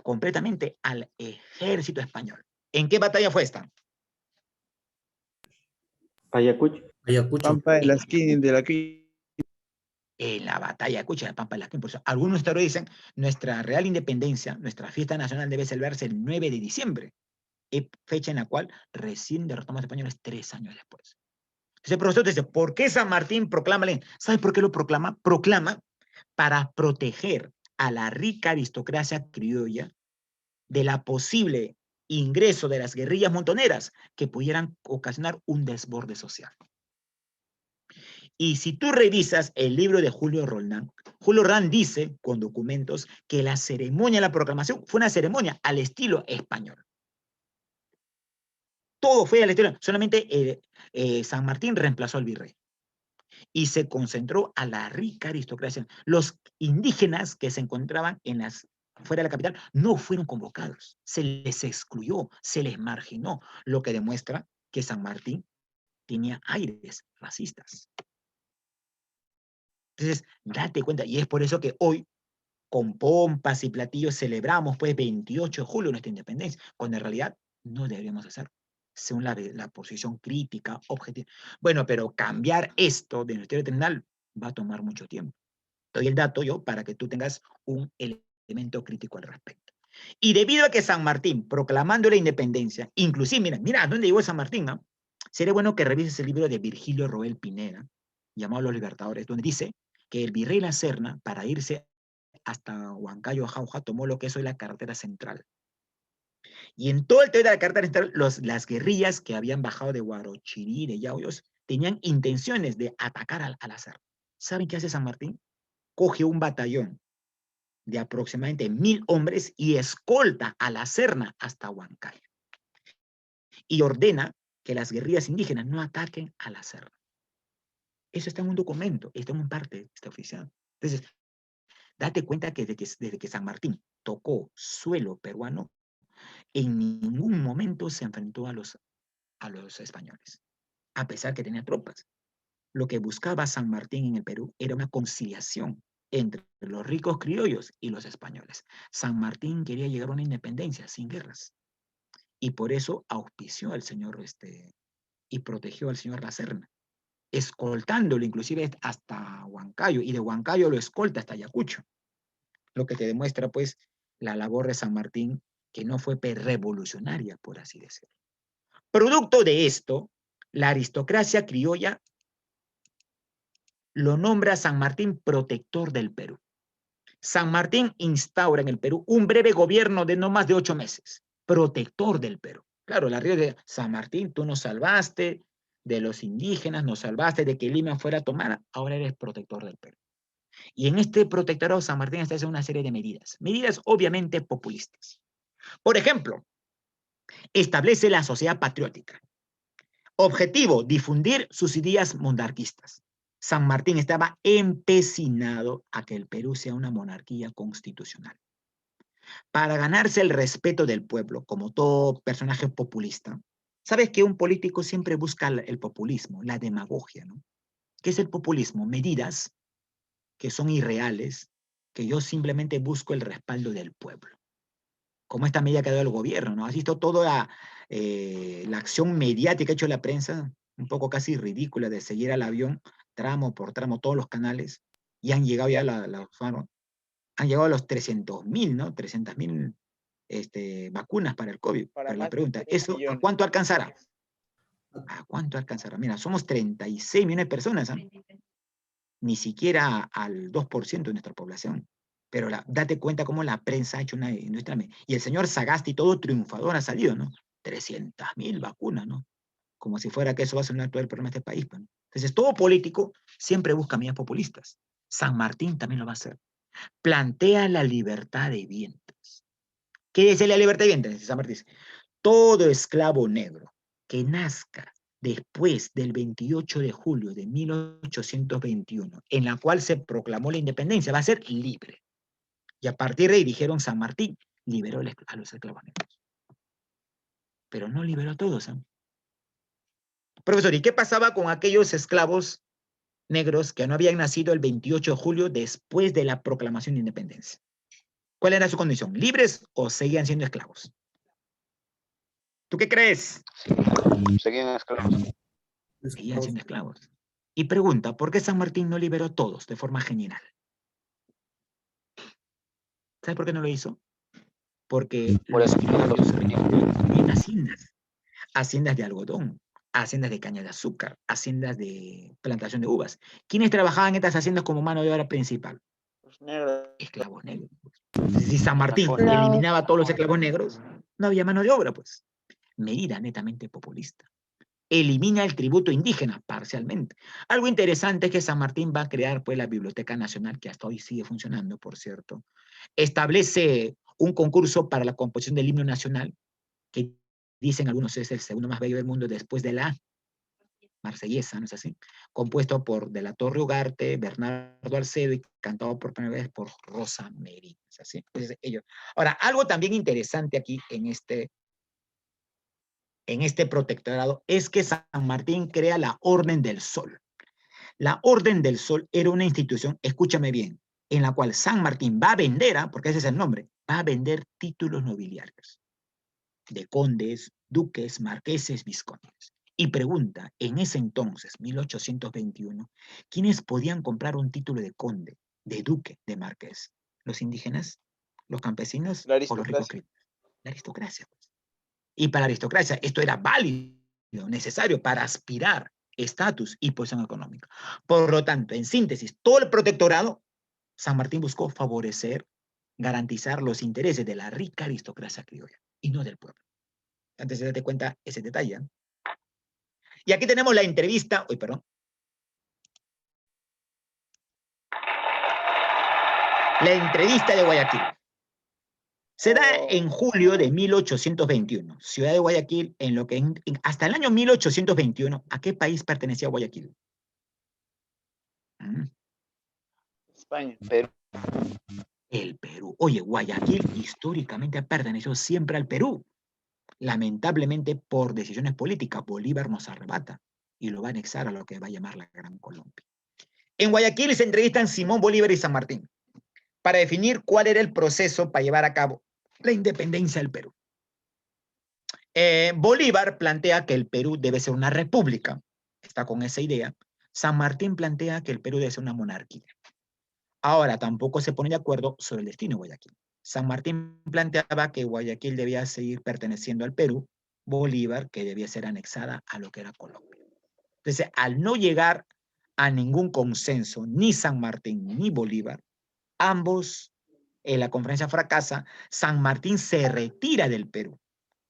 completamente al ejército español. ¿En qué batalla fue esta? Ayacucho. Ayacucho. Pampa de las Quin- de la Quin- En la batalla de Ayacucho, de Pampa de las Quin. Por eso, algunos historiadores dicen, nuestra real independencia, nuestra fiesta nacional debe celebrarse el 9 de diciembre, fecha en la cual recién derrotamos a los españoles 3 años después. Entonces el profesor dice, ¿por qué San Martín proclama la independencia? ¿Sabe por qué lo proclama? Proclama para proteger a la rica aristocracia criolla de la posible ingreso de las guerrillas montoneras que pudieran ocasionar un desborde social. Y si tú revisas el libro de Julio Roldán dice con documentos que la ceremonia de la proclamación fue una ceremonia al estilo español. Todo fue al estilo, solamente San Martín reemplazó al virrey. Y se concentró a la rica aristocracia. Los indígenas que se encontraban fuera de la capital no fueron convocados, se les excluyó, se les marginó, lo que demuestra que San Martín tenía aires racistas. Entonces, date cuenta, y es por eso que hoy, con pompas y platillos, celebramos pues 28 de julio nuestra independencia, cuando en realidad no deberíamos hacerlo, según la posición crítica, objetiva. Bueno, pero cambiar esto de nuestra historia terminal va a tomar mucho tiempo. Doy el dato yo para que tú tengas un elemento crítico al respecto. Y debido a que San Martín, proclamando la independencia, inclusive, mira, ¿dónde llegó San Martín? ¿No? Sería bueno que revises el libro de Virgilio Roel Pineda, llamado Los Libertadores, donde dice que el virrey La Serna, para irse hasta Huancayo, Jauja, tomó lo que es hoy la carretera central. Y en todo el territorio de la carretera central, las guerrillas que habían bajado de Guarochirí, de Yauyos, tenían intenciones de atacar a La Serna. ¿Saben qué hace San Martín? Coge un batallón de aproximadamente 1000 hombres y escolta a La Serna hasta Huancayo. Y ordena que las guerrillas indígenas no ataquen a La Serna. Eso está en un documento, está en un parte, está oficial. Entonces, date cuenta que desde que San Martín tocó suelo peruano, en ningún momento se enfrentó a los españoles, a pesar que tenía tropas. Lo que buscaba San Martín en el Perú era una conciliación entre los ricos criollos y los españoles. San Martín quería llegar a una independencia sin guerras. Y por eso auspició al señor y protegió al señor La Serna, escoltándolo inclusive hasta Huancayo, y de Huancayo lo escolta hasta Ayacucho. Lo que te demuestra, pues, la labor de San Martín, que no fue revolucionaria, por así decirlo. Producto de esto, la aristocracia criolla lo nombra San Martín protector del Perú. San Martín instaura en el Perú un breve gobierno de no más de 8 meses, protector del Perú. Claro, la río de San Martín, tú nos salvaste de los indígenas, nos salvaste de que Lima fuera tomada, ahora eres protector del Perú. Y en este protectorado San Martín establece una serie de medidas obviamente populistas. Por ejemplo, establece la sociedad patriótica. Objetivo, difundir sus ideas monarquistas. San Martín estaba empecinado a que el Perú sea una monarquía constitucional. Para ganarse el respeto del pueblo, como todo personaje populista, sabes que un político siempre busca el populismo, la demagogia, ¿no? ¿Qué es el populismo? Medidas que son irreales, que yo simplemente busco el respaldo del pueblo. Como esta medida que ha dado el gobierno, ¿no? Has visto toda la acción mediática que ha hecho la prensa, un poco casi ridícula, de seguir al avión tramo por tramo todos los canales, y han llegado ya han llegado a los 300.000, ¿no? 300.000 vacunas para el COVID. Pero la pregunta, ¿eso a cuánto alcanzará? ¿A cuánto alcanzará? Mira, somos 36 millones de personas, ¿eh? Ni siquiera al 2% de nuestra población. Pero date cuenta cómo la prensa ha hecho una industria. Y el señor Sagasti, todo triunfador, ha salido, ¿no? 300.000 vacunas, ¿no? Como si fuera que eso va a ser un actual problema de este país. ¿no? Entonces, todo político siempre busca medidas populistas. San Martín también lo va a hacer. Plantea la libertad de vientres. ¿Qué dice la libertad de vientres? San Martín dice, todo esclavo negro que nazca después del 28 de julio de 1821, en la cual se proclamó la independencia, va a ser libre. Y a partir de ahí dijeron San Martín liberó a los esclavos negros. Pero no liberó a todos. ¿Eh? Profesor, ¿y qué pasaba con aquellos esclavos negros que no habían nacido el 28 de julio después de la proclamación de independencia? ¿Cuál era su condición? ¿Libres o seguían siendo esclavos? ¿Tú qué crees? Seguían esclavos. Seguían siendo esclavos. Y pregunta, ¿por qué San Martín no liberó a todos de forma general? ¿Sabes por qué no lo hizo? Porque Por los eso, criollos tenían haciendas de algodón, haciendas de caña de azúcar, haciendas de plantación de uvas. ¿Quiénes trabajaban en estas haciendas como mano de obra principal? los negros. Esclavos negros. Si San Martín Esclavos. eliminaba a todos los esclavos negros, no había mano de obra, pues. Medida netamente populista. Elimina el tributo indígena parcialmente. Algo interesante es que San Martín va a crear pues la Biblioteca Nacional, que hasta hoy sigue funcionando, por cierto. Establece un concurso para la composición del himno nacional, que dicen algunos es el segundo más bello del mundo después de la Marsellesa, ¿no es así? Compuesto por De la Torre Ugarte, Bernardo Alcedo y cantado por primera vez por Rosa Meri, ¿es así? Entonces, ellos. Ahora, algo también interesante aquí en este protectorado es que San Martín crea la Orden del Sol. La Orden del Sol era una institución, escúchame bien, en la cual San Martín va a vender, porque ese es el nombre, va a vender títulos nobiliarios de condes, duques, marqueses, vizcondes. Y pregunta, en ese entonces, 1821, ¿quiénes podían comprar un título de conde, de duque, de marqués? ¿Los indígenas, los campesinos o los ricos? La aristocracia. Pues. Y para la aristocracia esto era válido, necesario para aspirar estatus y posición económica. Por lo tanto, en síntesis, todo el protectorado, San Martín buscó favorecer, garantizar los intereses de la rica aristocracia criolla y no del pueblo. Antes de darte cuenta ese detalle. ¿Eh? Y aquí tenemos la entrevista, la entrevista de Guayaquil. Se da en julio de 1821. Ciudad de Guayaquil, en lo que hasta el año 1821, ¿a qué país pertenecía Guayaquil? España, Perú. El Perú. Oye, Guayaquil históricamente ha pertenecido siempre al Perú. Lamentablemente, por decisiones políticas, Bolívar nos arrebata y lo va a anexar a lo que va a llamar la Gran Colombia. En Guayaquil se entrevistan Simón Bolívar y San Martín para definir cuál era el proceso para llevar a cabo la independencia del Perú. Bolívar plantea que el Perú debe ser una república, está con esa idea. San Martín plantea que el Perú debe ser una monarquía. Ahora, tampoco se pone de acuerdo sobre el destino de Guayaquil. San Martín planteaba que Guayaquil debía seguir perteneciendo al Perú, Bolívar que debía ser anexada a lo que era Colombia. Entonces, al no llegar a ningún consenso, ni San Martín ni Bolívar, ambos en la conferencia fracasa, San Martín se retira del Perú,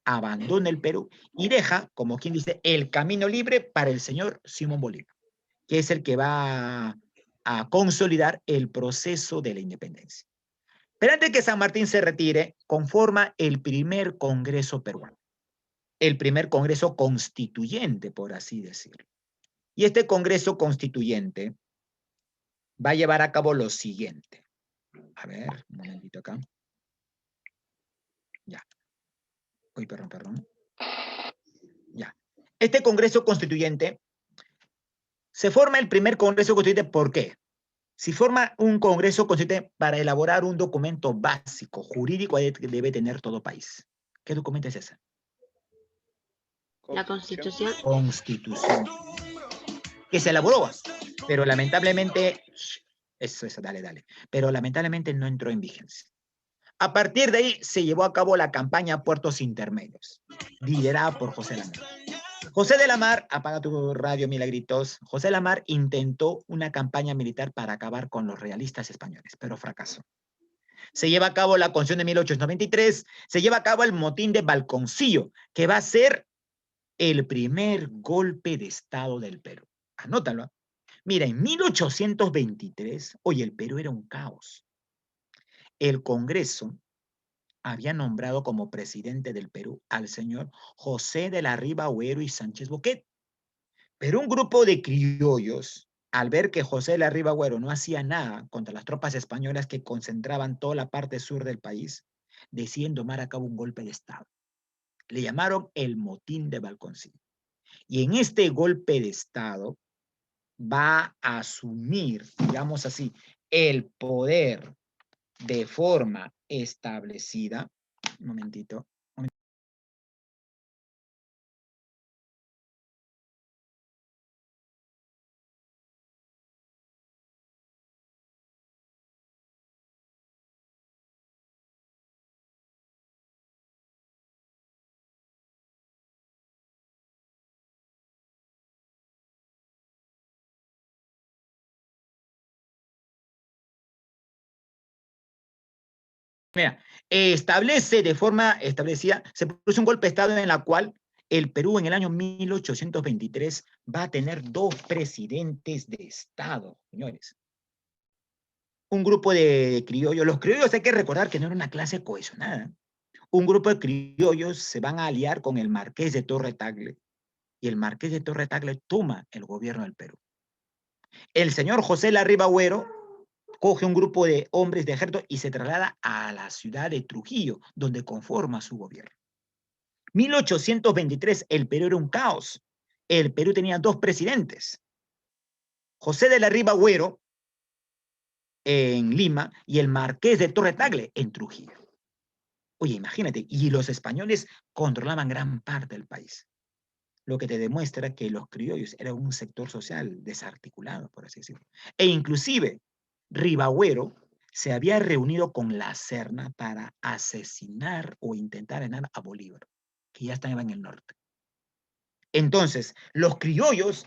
abandona el Perú y deja, como quien dice, el camino libre para el señor Simón Bolívar, que es el que va a consolidar el proceso de la independencia. Pero antes de que San Martín se retire, conforma el primer Congreso peruano, el primer Congreso constituyente, por así decirlo. Y este Congreso constituyente va a llevar a cabo lo siguiente. A ver, un momentito acá. Ya. Uy, perdón. Ya. Este Congreso Constituyente se forma el primer Congreso Constituyente, ¿por qué? Si forma un Congreso Constituyente para elaborar un documento básico, jurídico, que debe tener todo país. ¿Qué documento es ese? La Constitución. Constitución. Que se elaboró, pero lamentablemente, eso, dale. Pero lamentablemente no entró en vigencia. A partir de ahí se llevó a cabo la campaña Puertos Intermedios, liderada por José de la Mar. José de la Mar, apaga tu radio, Milagritos. José de la Mar intentó una campaña militar para acabar con los realistas españoles, pero fracasó. Se lleva a cabo la Constitución de 1893, se lleva a cabo el motín de Balconcillo, que va a ser el primer golpe de Estado del Perú. Anótalo. Mira, en 1823, oye, el Perú era un caos. El Congreso había nombrado como presidente del Perú al señor José de la Riva Agüero y Sánchez Boquet. Pero un grupo de criollos al ver que José de la Riva Agüero no hacía nada contra las tropas españolas que concentraban toda la parte sur del país, deciden tomar a cabo un golpe de Estado. Le llamaron el motín de Balconcillo. Y en este golpe de Estado va a asumir, digamos así, el poder de forma establecida. Un momentito. Mira, establece de forma establecida, se produce un golpe de Estado en la cual el Perú en el año 1823 va a tener 2 presidentes de Estado, señores. Un grupo de criollos, los criollos hay que recordar que no era una clase cohesionada. Un grupo de criollos se van a aliar con el Marqués de Torre Tagle, y el Marqués de Torre Tagle toma el gobierno del Perú. El señor José Larriba Agüero coge un grupo de hombres de ejército y se traslada a la ciudad de Trujillo, donde conforma su gobierno. 1823, el Perú era un caos. El Perú tenía 2 presidentes. José de la Riva Agüero, en Lima, y el Marqués de Torre Tagle, en Trujillo. Oye, imagínate, y los españoles controlaban gran parte del país. Lo que te demuestra que los criollos eran un sector social desarticulado, por así decirlo. E inclusive, Ribagüero se había reunido con la Serna para asesinar o intentar asesinar a Bolívar, que ya estaba en el norte. Entonces, los criollos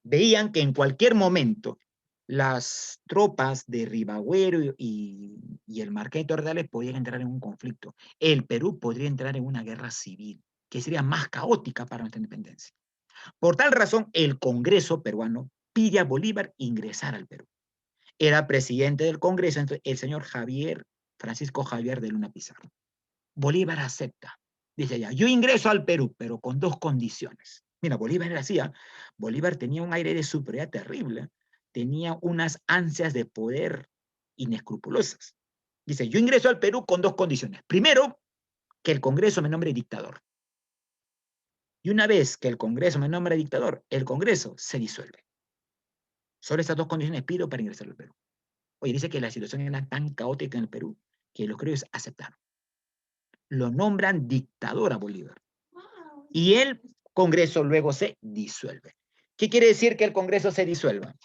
veían que en cualquier momento las tropas de Ribagüero y el Marqués de Torre Tagle podían entrar en un conflicto. El Perú podría entrar en una guerra civil, que sería más caótica para nuestra independencia. Por tal razón, el Congreso peruano pide a Bolívar ingresar al Perú. Era presidente del Congreso el señor Francisco Javier de Luna Pizarro. Bolívar acepta. Dice ya, yo ingreso al Perú, pero con 2 condiciones. Mira, Bolívar era así, Bolívar tenía un aire de superioridad terrible, tenía unas ansias de poder inescrupulosas. Dice, yo ingreso al Perú con 2 condiciones. Primero, que el Congreso me nombre dictador. Y una vez que el Congreso me nombra dictador, el Congreso se disuelve. Solo estas 2 condiciones pido para ingresar al Perú. Oye, dice que la situación era tan caótica en el Perú que los criollos aceptaron. Lo nombran dictador a Bolívar. Y el Congreso luego se disuelve. ¿Qué quiere decir que el Congreso se disuelva?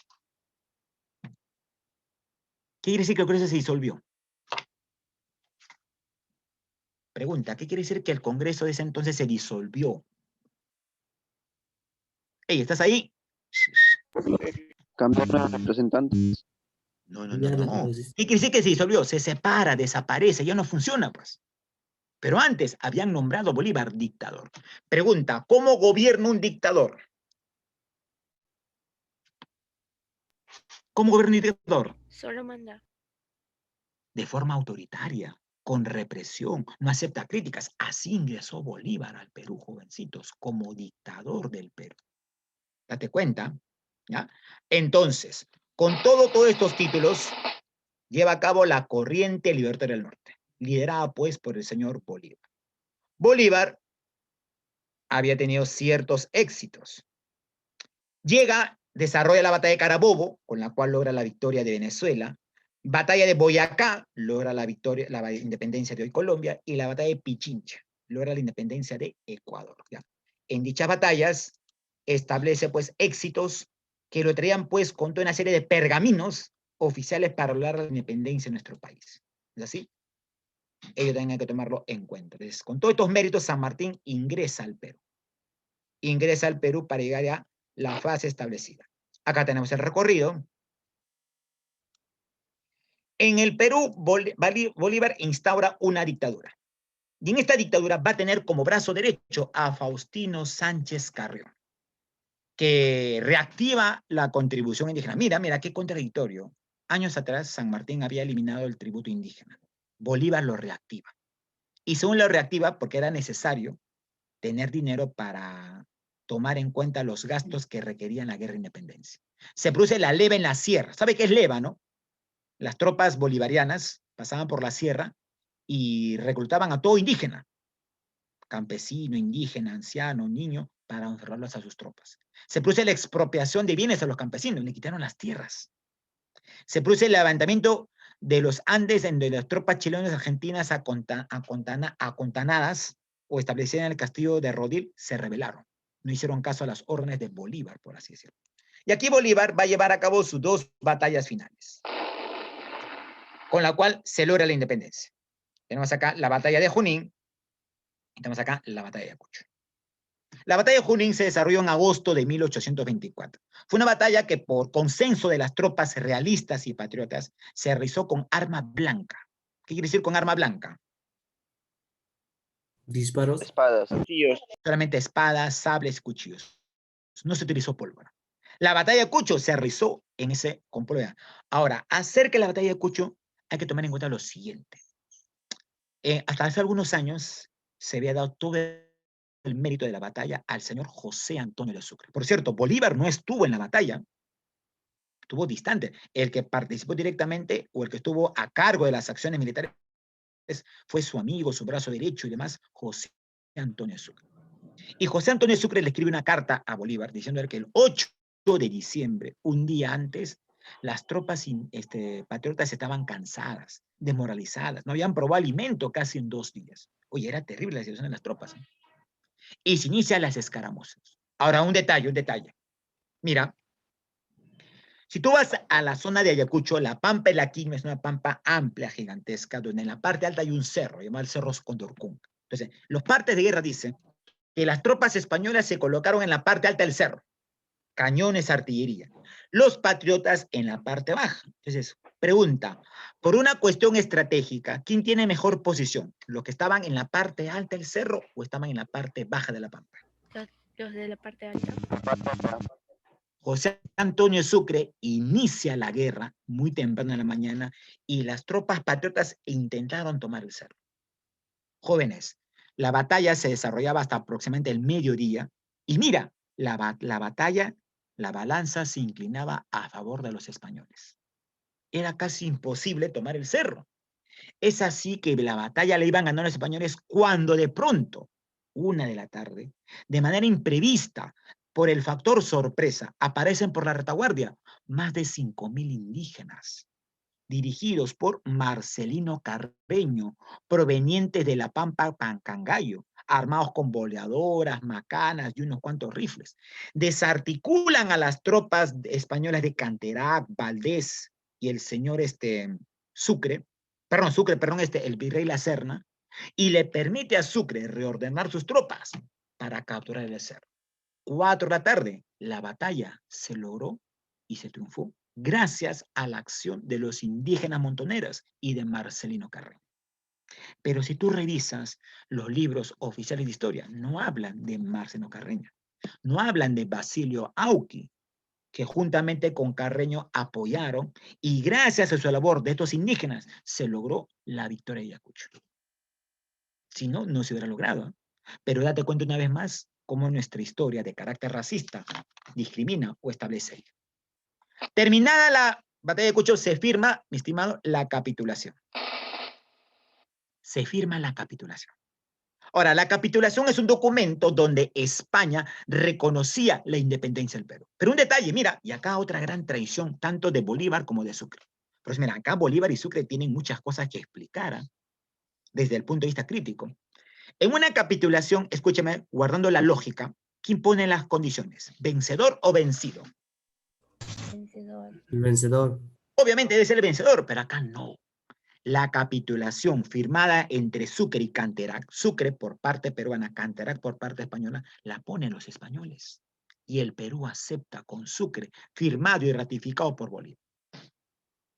¿Qué quiere decir que el Congreso se disolvió? Pregunta, ¿qué quiere decir que el Congreso de ese entonces se disolvió? Ey, ¿estás ahí? Cambiaron a representantes. No. ¿Qué quiere decir que se disolvió? Se separa, desaparece, ya no funciona, pues. Pero antes habían nombrado a Bolívar dictador. Pregunta, ¿cómo gobierna un dictador? ¿Cómo gobierna un dictador? Solo manda. De forma autoritaria, con represión, no acepta críticas. Así ingresó Bolívar al Perú, jovencitos, como dictador del Perú. Date cuenta, ¿ya? Entonces, con todos estos títulos, lleva a cabo la corriente libertaria del norte, liderada pues por el señor Bolívar. Bolívar había tenido ciertos éxitos. Llega, desarrolla la batalla de Carabobo, con la cual logra la victoria de Venezuela. Batalla de Boyacá, logra la victoria, la independencia de hoy Colombia. Y la batalla de Pichincha, logra la independencia de Ecuador. ¿Ya? En dichas batallas, establece pues éxitos que lo traían pues con toda una serie de pergaminos oficiales para lograr la independencia de nuestro país. ¿Es así? Ello también hay que tomarlo en cuenta. Entonces, con todos estos méritos, San Martín ingresa al Perú. Ingresa al Perú para llegar a la fase establecida. Acá tenemos el recorrido. En el Perú, Bolívar instaura una dictadura. Y en esta dictadura va a tener como brazo derecho a Faustino Sánchez Carrión, que reactiva la contribución indígena. Mira, qué contradictorio. Años atrás, San Martín había eliminado el tributo indígena. Bolívar lo reactiva. Y según lo reactiva, porque era necesario tener dinero para tomar en cuenta los gastos que requerían la guerra de independencia. Se produce la leva en la sierra. ¿Sabe qué es leva, no? Las tropas bolivarianas pasaban por la sierra y reclutaban a todo indígena, campesino, indígena, anciano, niño, para encerrarlos a sus tropas. Se produce la expropiación de bienes a los campesinos, le quitaron las tierras. Se produce el levantamiento de los Andes, en donde las tropas chilenas y argentinas acontanadas o establecidas en el castillo de Rodil se rebelaron. No hicieron caso a las órdenes de Bolívar, por así decirlo. Y aquí Bolívar va a llevar a cabo sus 2 batallas finales, con la cual se logra la independencia. Tenemos acá la batalla de Junín, y tenemos acá la batalla de Ayacucho. La batalla de Junín se desarrolló en agosto de 1824. Fue una batalla que por consenso de las tropas realistas y patriotas se realizó con arma blanca. ¿Qué quiere decir con arma blanca? Disparos. Espadas. Solamente espadas, sables, cuchillos. No se utilizó pólvora. La batalla de Cucho se realizó en ese con pólvora. Ahora, acerca de la batalla de Cucho, hay que tomar en cuenta lo siguiente. Hasta hace algunos años se había dado todo el mérito de la batalla al señor José Antonio de Sucre. Por cierto, Bolívar no estuvo en la batalla, estuvo distante. El que participó directamente o el que estuvo a cargo de las acciones militares fue su amigo, su brazo derecho y demás, José Antonio de Sucre. Y José Antonio de Sucre le escribe una carta a Bolívar diciéndole que el 8 de diciembre, un día antes, las tropas patriotas estaban cansadas, desmoralizadas, no habían probado alimento casi en 2 días. Oye, era terrible la situación de las tropas. Y se inician las escaramuzas. Ahora, un detalle. Mira, si tú vas a la zona de Ayacucho, la Pampa de la Quimba es una pampa amplia, gigantesca, donde en la parte alta hay un cerro, llamado el Cerro Condorcún. Entonces, los partes de guerra dicen que las tropas españolas se colocaron en la parte alta del cerro, cañones, artillería. Los patriotas en la parte baja. Entonces, pregunta, por una cuestión estratégica, ¿quién tiene mejor posición? ¿Los que estaban en la parte alta del cerro o estaban en la parte baja de la pampa? Los de la parte alta. José Antonio Sucre inicia la guerra muy temprano en la mañana y las tropas patriotas intentaron tomar el cerro. Jóvenes, la batalla se desarrollaba hasta aproximadamente el mediodía y mira, la batalla, la balanza se inclinaba a favor de los españoles. Era casi imposible tomar el cerro. Es así que la batalla la iban ganando los españoles cuando de pronto, 1 de la tarde, de manera imprevista, por el factor sorpresa, aparecen por la retaguardia más de 5.000 indígenas, dirigidos por Marcelino Carreño, provenientes de la Pampa Pancangayo, armados con boleadoras, macanas y unos cuantos rifles. Desarticulan a las tropas españolas de Canterac, Valdés y el señor Sucre, el virrey La Serna, y le permite a Sucre reordenar sus tropas para capturar el cerro. 4 de la tarde, la batalla se logró y se triunfó gracias a la acción de los indígenas montoneras y de Marcelino Carreño. Pero si tú revisas los libros oficiales de historia, no hablan de Marcelino Carreño, no hablan de Basilio Auqui, que juntamente con Carreño apoyaron y gracias a su labor de estos indígenas se logró la victoria de Ayacucho. Si no, no se hubiera logrado. Pero date cuenta una vez más cómo nuestra historia de carácter racista discrimina o establece. Terminada la batalla de Ayacucho, se firma, mi estimado, la capitulación. Se firma la capitulación. Ahora, la capitulación es un documento donde España reconocía la independencia del Perú. Pero un detalle, mira, y acá otra gran traición, tanto de Bolívar como de Sucre. Pues mira, acá Bolívar y Sucre tienen muchas cosas que explicar desde el punto de vista crítico. En una capitulación, escúcheme, guardando la lógica, ¿quién pone las condiciones? ¿Vencedor o vencido? Vencedor. El vencedor. Obviamente debe ser el vencedor, pero acá no. La capitulación firmada entre Sucre y Canterac, Sucre por parte peruana, Canterac por parte española, la ponen los españoles. Y el Perú acepta con Sucre, firmado y ratificado por Bolívar.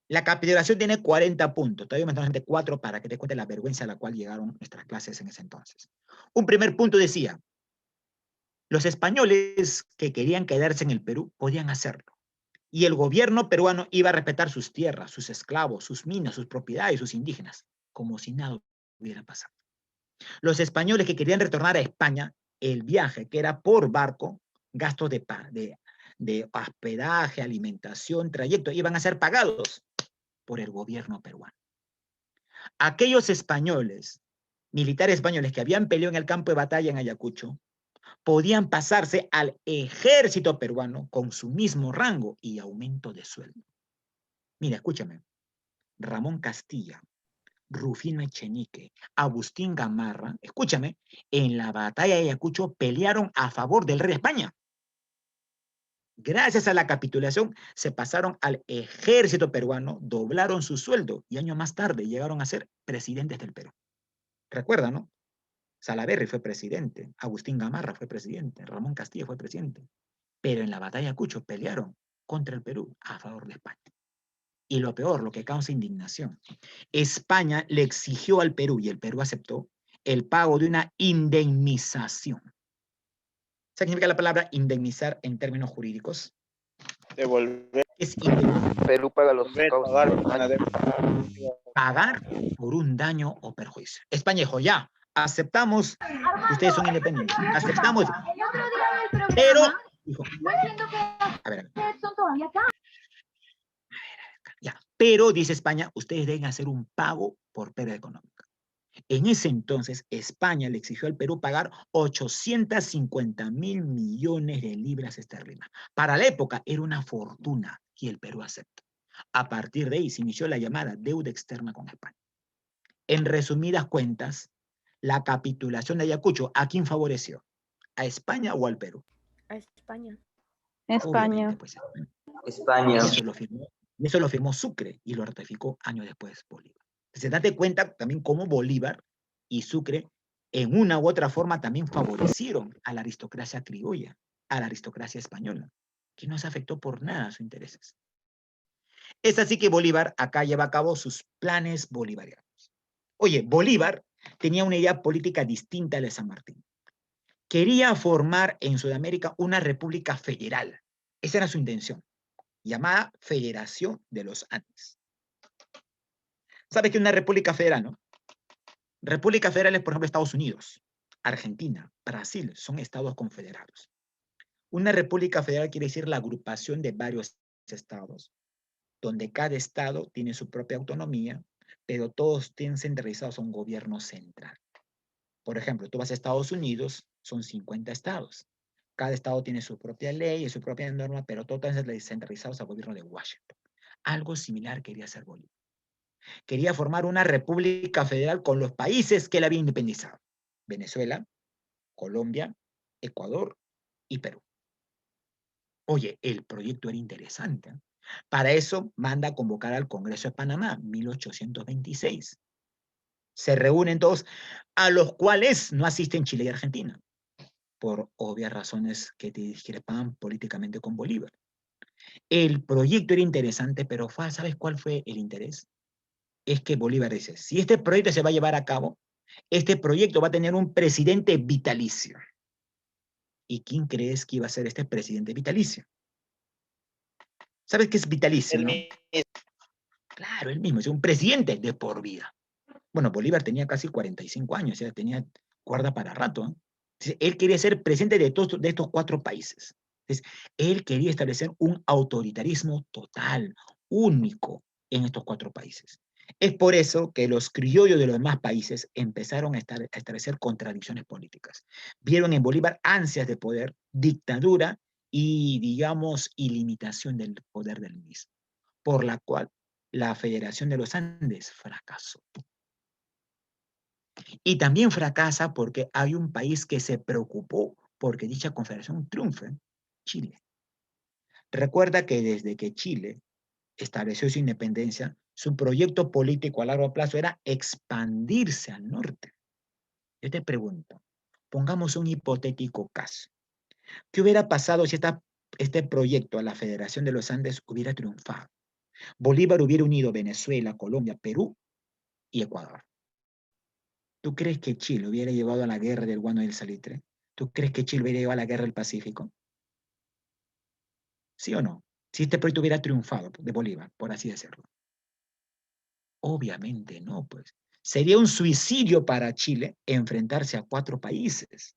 La capitulación tiene 40 puntos. Todavía me estamos entre 4 para que te cuente la vergüenza a la cual llegaron nuestras clases en ese entonces. Un primer punto decía, los españoles que querían quedarse en el Perú podían hacerlo. Y el gobierno peruano iba a respetar sus tierras, sus esclavos, sus minas, sus propiedades, sus indígenas, como si nada hubiera pasado. Los españoles que querían retornar a España, el viaje que era por barco, gastos de hospedaje, alimentación, trayecto, iban a ser pagados por el gobierno peruano. Aquellos españoles, militares españoles que habían peleado en el campo de batalla en Ayacucho, podían pasarse al ejército peruano con su mismo rango y aumento de sueldo. Mira, escúchame. Ramón Castilla, Rufino Echenique, Agustín Gamarra, escúchame, en la batalla de Ayacucho pelearon a favor del rey de España. Gracias a la capitulación se pasaron al ejército peruano, doblaron su sueldo y años más tarde llegaron a ser presidentes del Perú. Recuerda, ¿no? Salaverry fue presidente, Agustín Gamarra fue presidente, Ramón Castilla fue presidente. Pero en la batalla de Ayacucho pelearon contra el Perú a favor de España. Y lo peor, lo que causa indignación, España le exigió al Perú, y el Perú aceptó, el pago de una indemnización. ¿Sabe qué significa la palabra indemnizar en términos jurídicos? Devolver. Es indemnizar. Perú paga los Pagar por un daño o perjuicio. España dijo, ya, aceptamos que ustedes son independientes, aceptamos, pero, dijo, a ver, ya, pero, dice España, ustedes deben hacer un pago por pérdida económica. En ese entonces, España le exigió al Perú pagar 850.000 millones de libras esterlinas. Para la época era una fortuna y el Perú aceptó. A partir de ahí se inició la llamada deuda externa con España. En resumidas cuentas, la capitulación de Ayacucho, ¿a quién favoreció? ¿A España o al Perú? A España. España. Obviamente, pues, España. Y eso lo firmó Sucre y lo ratificó años después Bolívar. Entonces, date cuenta también cómo Bolívar y Sucre en una u otra forma también favorecieron a la aristocracia criolla, a la aristocracia española, que no se afectó por nada a sus intereses. Es así que Bolívar acá lleva a cabo sus planes bolivarianos. Oye, Bolívar tenía una idea política distinta a la de San Martín. Quería formar en Sudamérica una república federal. Esa era su intención, llamada Federación de los Andes. ¿Sabes qué es una república federal, no? República federal es, por ejemplo, Estados Unidos, Argentina, Brasil, son estados confederados. Una república federal quiere decir la agrupación de varios estados, donde cada estado tiene su propia autonomía, pero todos tienen centralizados a un gobierno central. Por ejemplo, tú vas a Estados Unidos, son 50 estados. Cada estado tiene su propia ley y su propia norma, pero todos están centralizados al gobierno de Washington. Algo similar quería hacer Bolívar. Quería formar una república federal con los países que él había independizado. Venezuela, Colombia, Ecuador y Perú. Oye, el proyecto era interesante, ¿eh? Para eso manda a convocar al Congreso de Panamá, 1826. Se reúnen todos, a los cuales no asisten Chile y Argentina, por obvias razones que discrepaban políticamente con Bolívar. El proyecto era interesante, pero ¿sabes cuál fue el interés? Es que Bolívar dice, si este proyecto se va a llevar a cabo, este proyecto va a tener un presidente vitalicio. ¿Y quién crees que iba a ser este presidente vitalicio? ¿Sabes qué es vitalicio, no? Claro, él mismo, es un presidente de por vida. Bueno, Bolívar tenía casi 45 años, o sea, tenía cuerda para rato, ¿eh? Entonces, él quería ser presidente de estos 4 países. Entonces, él quería establecer un autoritarismo total, único, en estos 4 países. Es por eso que los criollos de los demás países empezaron a establecer contradicciones políticas. Vieron en Bolívar ansias de poder, dictadura y, digamos, ilimitación del poder del mismo, por la cual la Federación de los Andes fracasó. Y también fracasa porque hay un país que se preocupó porque dicha confederación triunfe, Chile. Recuerda que desde que Chile estableció su independencia, su proyecto político a largo plazo era expandirse al norte. Yo te pregunto, pongamos un hipotético caso. ¿Qué hubiera pasado si este proyecto a la Federación de los Andes hubiera triunfado? Bolívar hubiera unido Venezuela, Colombia, Perú y Ecuador. ¿Tú crees que Chile hubiera llevado a la guerra del guano y del salitre? ¿Tú crees que Chile hubiera llevado a la guerra del Pacífico? ¿Sí o no? Si este proyecto hubiera triunfado de Bolívar, por así decirlo. Obviamente no, pues. Sería un suicidio para Chile enfrentarse a 4 países.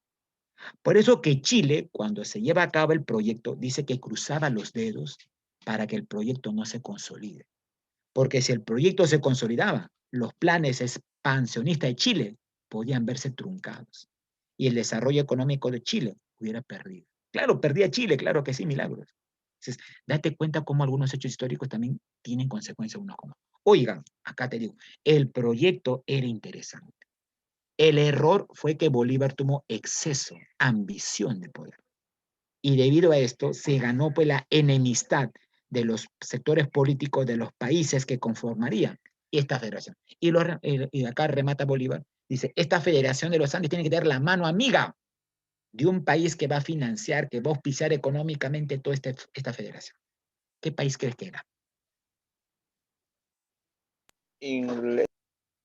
Por eso que Chile, cuando se lleva a cabo el proyecto, dice que cruzaba los dedos para que el proyecto no se consolide. Porque si el proyecto se consolidaba, los planes expansionistas de Chile podían verse truncados. Y el desarrollo económico de Chile hubiera perdido. Claro, perdía Chile, claro que sí, Milagros. Entonces, date cuenta cómo algunos hechos históricos también tienen consecuencias uno como. Oigan, acá te digo, el proyecto era interesante. El error fue que Bolívar tuvo exceso, ambición de poder. Y debido a esto se ganó pues la enemistad de los sectores políticos de los países que conformarían esta federación. Y acá remata Bolívar, dice, esta federación de los Andes tiene que tener la mano amiga de un país que va a financiar, que va a auspiciar económicamente toda esta federación. ¿Qué país crees que era? Inglés.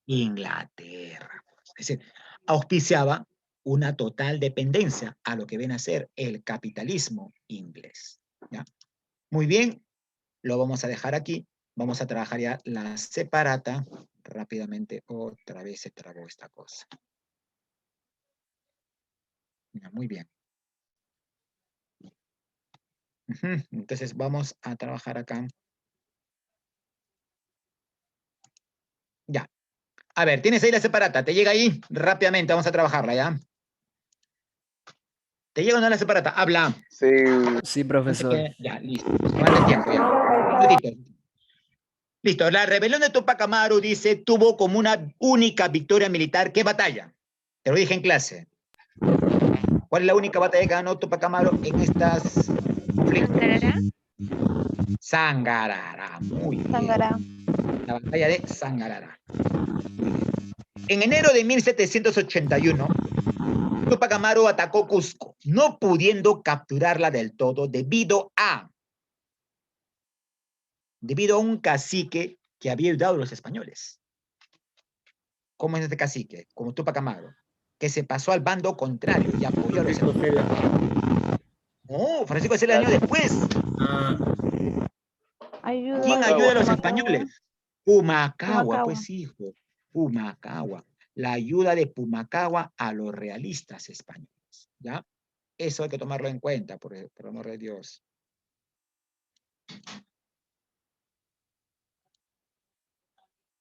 Inglaterra. Es decir, auspiciaba una total dependencia a lo que viene a ser el capitalismo inglés. ¿Ya? Muy bien, lo vamos a dejar aquí. Vamos a trabajar ya la separata. Rápidamente, otra vez se trabó esta cosa. Ya, muy bien. Entonces vamos a trabajar acá. Ya. A ver, tienes ahí la separata. ¿Te llega ahí? Rápidamente, vamos a trabajarla, ¿ya? ¿Te llega o no la separata? Habla. Sí. Sí, profesor. Ya, listo. Tómate el tiempo, ya. Un minutito. Listo. La rebelión de Tupac Amaru, dice, tuvo como una única victoria militar. ¿Qué batalla? Te lo dije en clase. ¿Cuál es la única batalla que ganó Tupac Amaru en estas conflictos? Sangarará. Sangarará. Muy bien. Sangará. La batalla de Sangarará. En enero de 1781, Tupac Amaru atacó Cusco, no pudiendo capturarla del todo debido a un cacique que había ayudado a los españoles. ¿Cómo es este cacique? Como Tupac Amaru, que se pasó al bando contrario y apoyó a los españoles. No, Francisco es el año después. ¿Quién ayuda a los españoles? Pumacahua, pues hijo. Pumacahua. La ayuda de Pumacahua a los realistas españoles. ¿Ya? Eso hay que tomarlo en cuenta, por amor de Dios.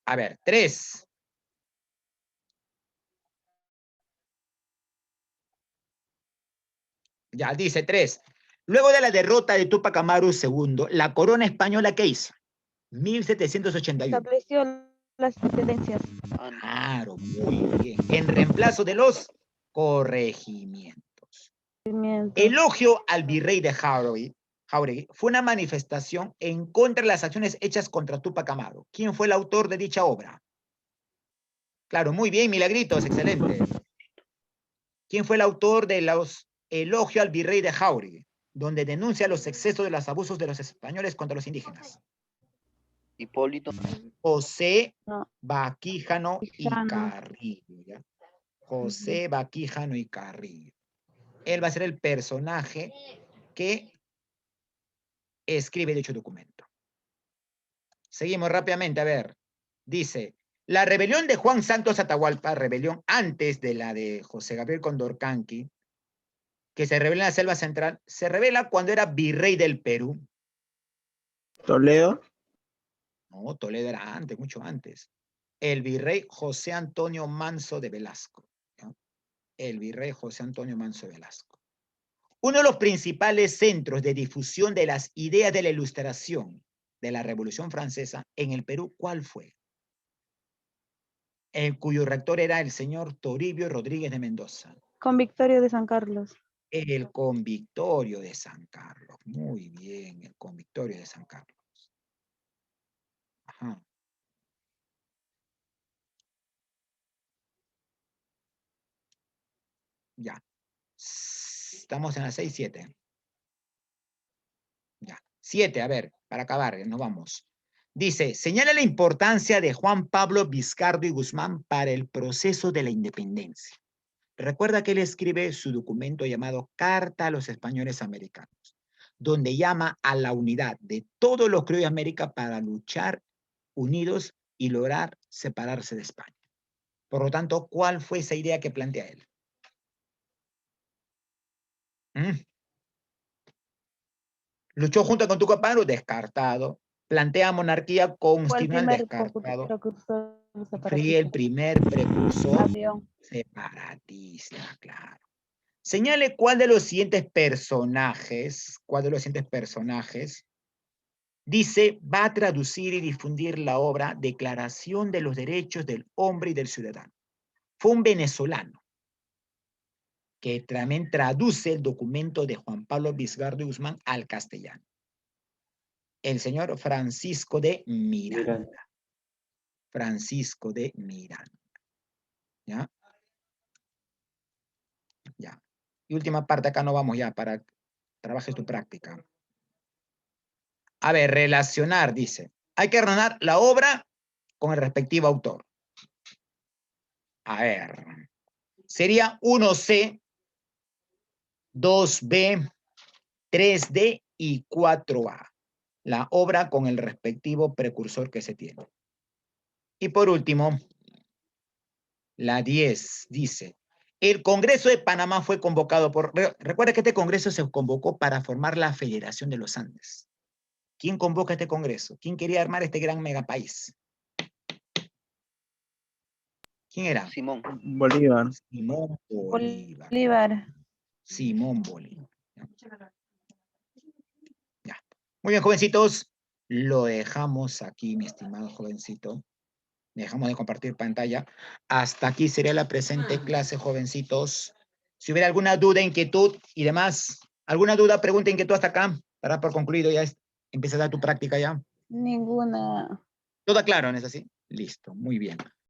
A ver, 3. Ya, dice 3. Luego de la derrota de Tupac Amaru II, la corona española, ¿qué hizo? 1781. Estableció las dependencias. Claro, muy bien. En reemplazo de los corregimientos. Elogio al virrey de Jáuregui fue una manifestación en contra de las acciones hechas contra Tupac Amaru. ¿Quién fue el autor de dicha obra? Claro, muy bien, Milagritos, excelente. ¿Quién fue el autor de los elogio al virrey de Jáuregui, donde denuncia los excesos de los abusos de los españoles contra los indígenas? Hipólito. José No. Baquíjano y Quijano. Carrillo. ¿Ya? José Baquíjano y Carrillo. Él va a ser el personaje que escribe dicho documento. Seguimos rápidamente, a ver. Dice, la rebelión de Juan Santos Atahualpa, rebelión antes de la de José Gabriel Condorcanqui, que se revela en la selva central, se revela cuando era virrey del Perú. Toledo. No, Toledo era antes, mucho antes. El virrey José Antonio Manso de Velasco. ¿Ya? El virrey José Antonio Manso de Velasco. Uno de los principales centros de difusión de las ideas de la Ilustración de la Revolución Francesa en el Perú, ¿cuál fue? Cuyo rector era el señor Toribio Rodríguez de Mendoza. Convictorio de San Carlos. El Convictorio de San Carlos. Muy bien, el Convictorio de San Carlos. Ajá. Ya. Estamos en la 6, 7. Ya. 7, a ver, para acabar, nos vamos. Dice, señala la importancia de Juan Pablo Vizcardo y Guzmán para el proceso de la independencia. Recuerda que él escribe su documento llamado Carta a los Españoles Americanos, donde llama a la unidad de todos los criollos de América para luchar unidos y lograr separarse de España. Por lo tanto, ¿cuál fue esa idea que plantea él? ¿Mm? Luchó junto con Tupac Amaru, descartado. Plantea monarquía Fue el constitucional, primer descartado. precursor Fue el separatista. primer precursor Avión. separatista, claro. Señale cuál de los siguientes personajes, dice, va a traducir y difundir la obra Declaración de los Derechos del Hombre y del Ciudadano. Fue un venezolano que también traduce el documento de Juan Pablo Visgardo y Guzmán al castellano. El señor Francisco de Miranda. Francisco de Miranda. ¿Ya? Ya. Y última parte, acá no vamos ya, para que trabajes tu práctica. A ver, relacionar, dice. Hay que relacionar la obra con el respectivo autor. A ver. Sería 1C, 2B, 3D y 4A. La obra con el respectivo precursor que se tiene. Y por último, la 10 dice, el Congreso de Panamá fue convocado por... Recuerda que este Congreso se convocó para formar la Federación de los Andes. ¿Quién convoca este Congreso? ¿Quién quería armar este gran megapaís? ¿Quién era? Simón. Bolívar. Simón Bolívar. Bolívar. Simón Bolívar. Ya. Muy bien, jovencitos. Lo dejamos aquí, mi estimado jovencito. Dejamos de compartir pantalla. Hasta aquí sería la presente clase, jovencitos. Si hubiera alguna duda, inquietud y demás, alguna duda, pregunta, inquietud hasta acá, para por concluido, ya empiezas a dar tu práctica ya. Ninguna. ¿Todo claro, no es así? Listo, muy bien.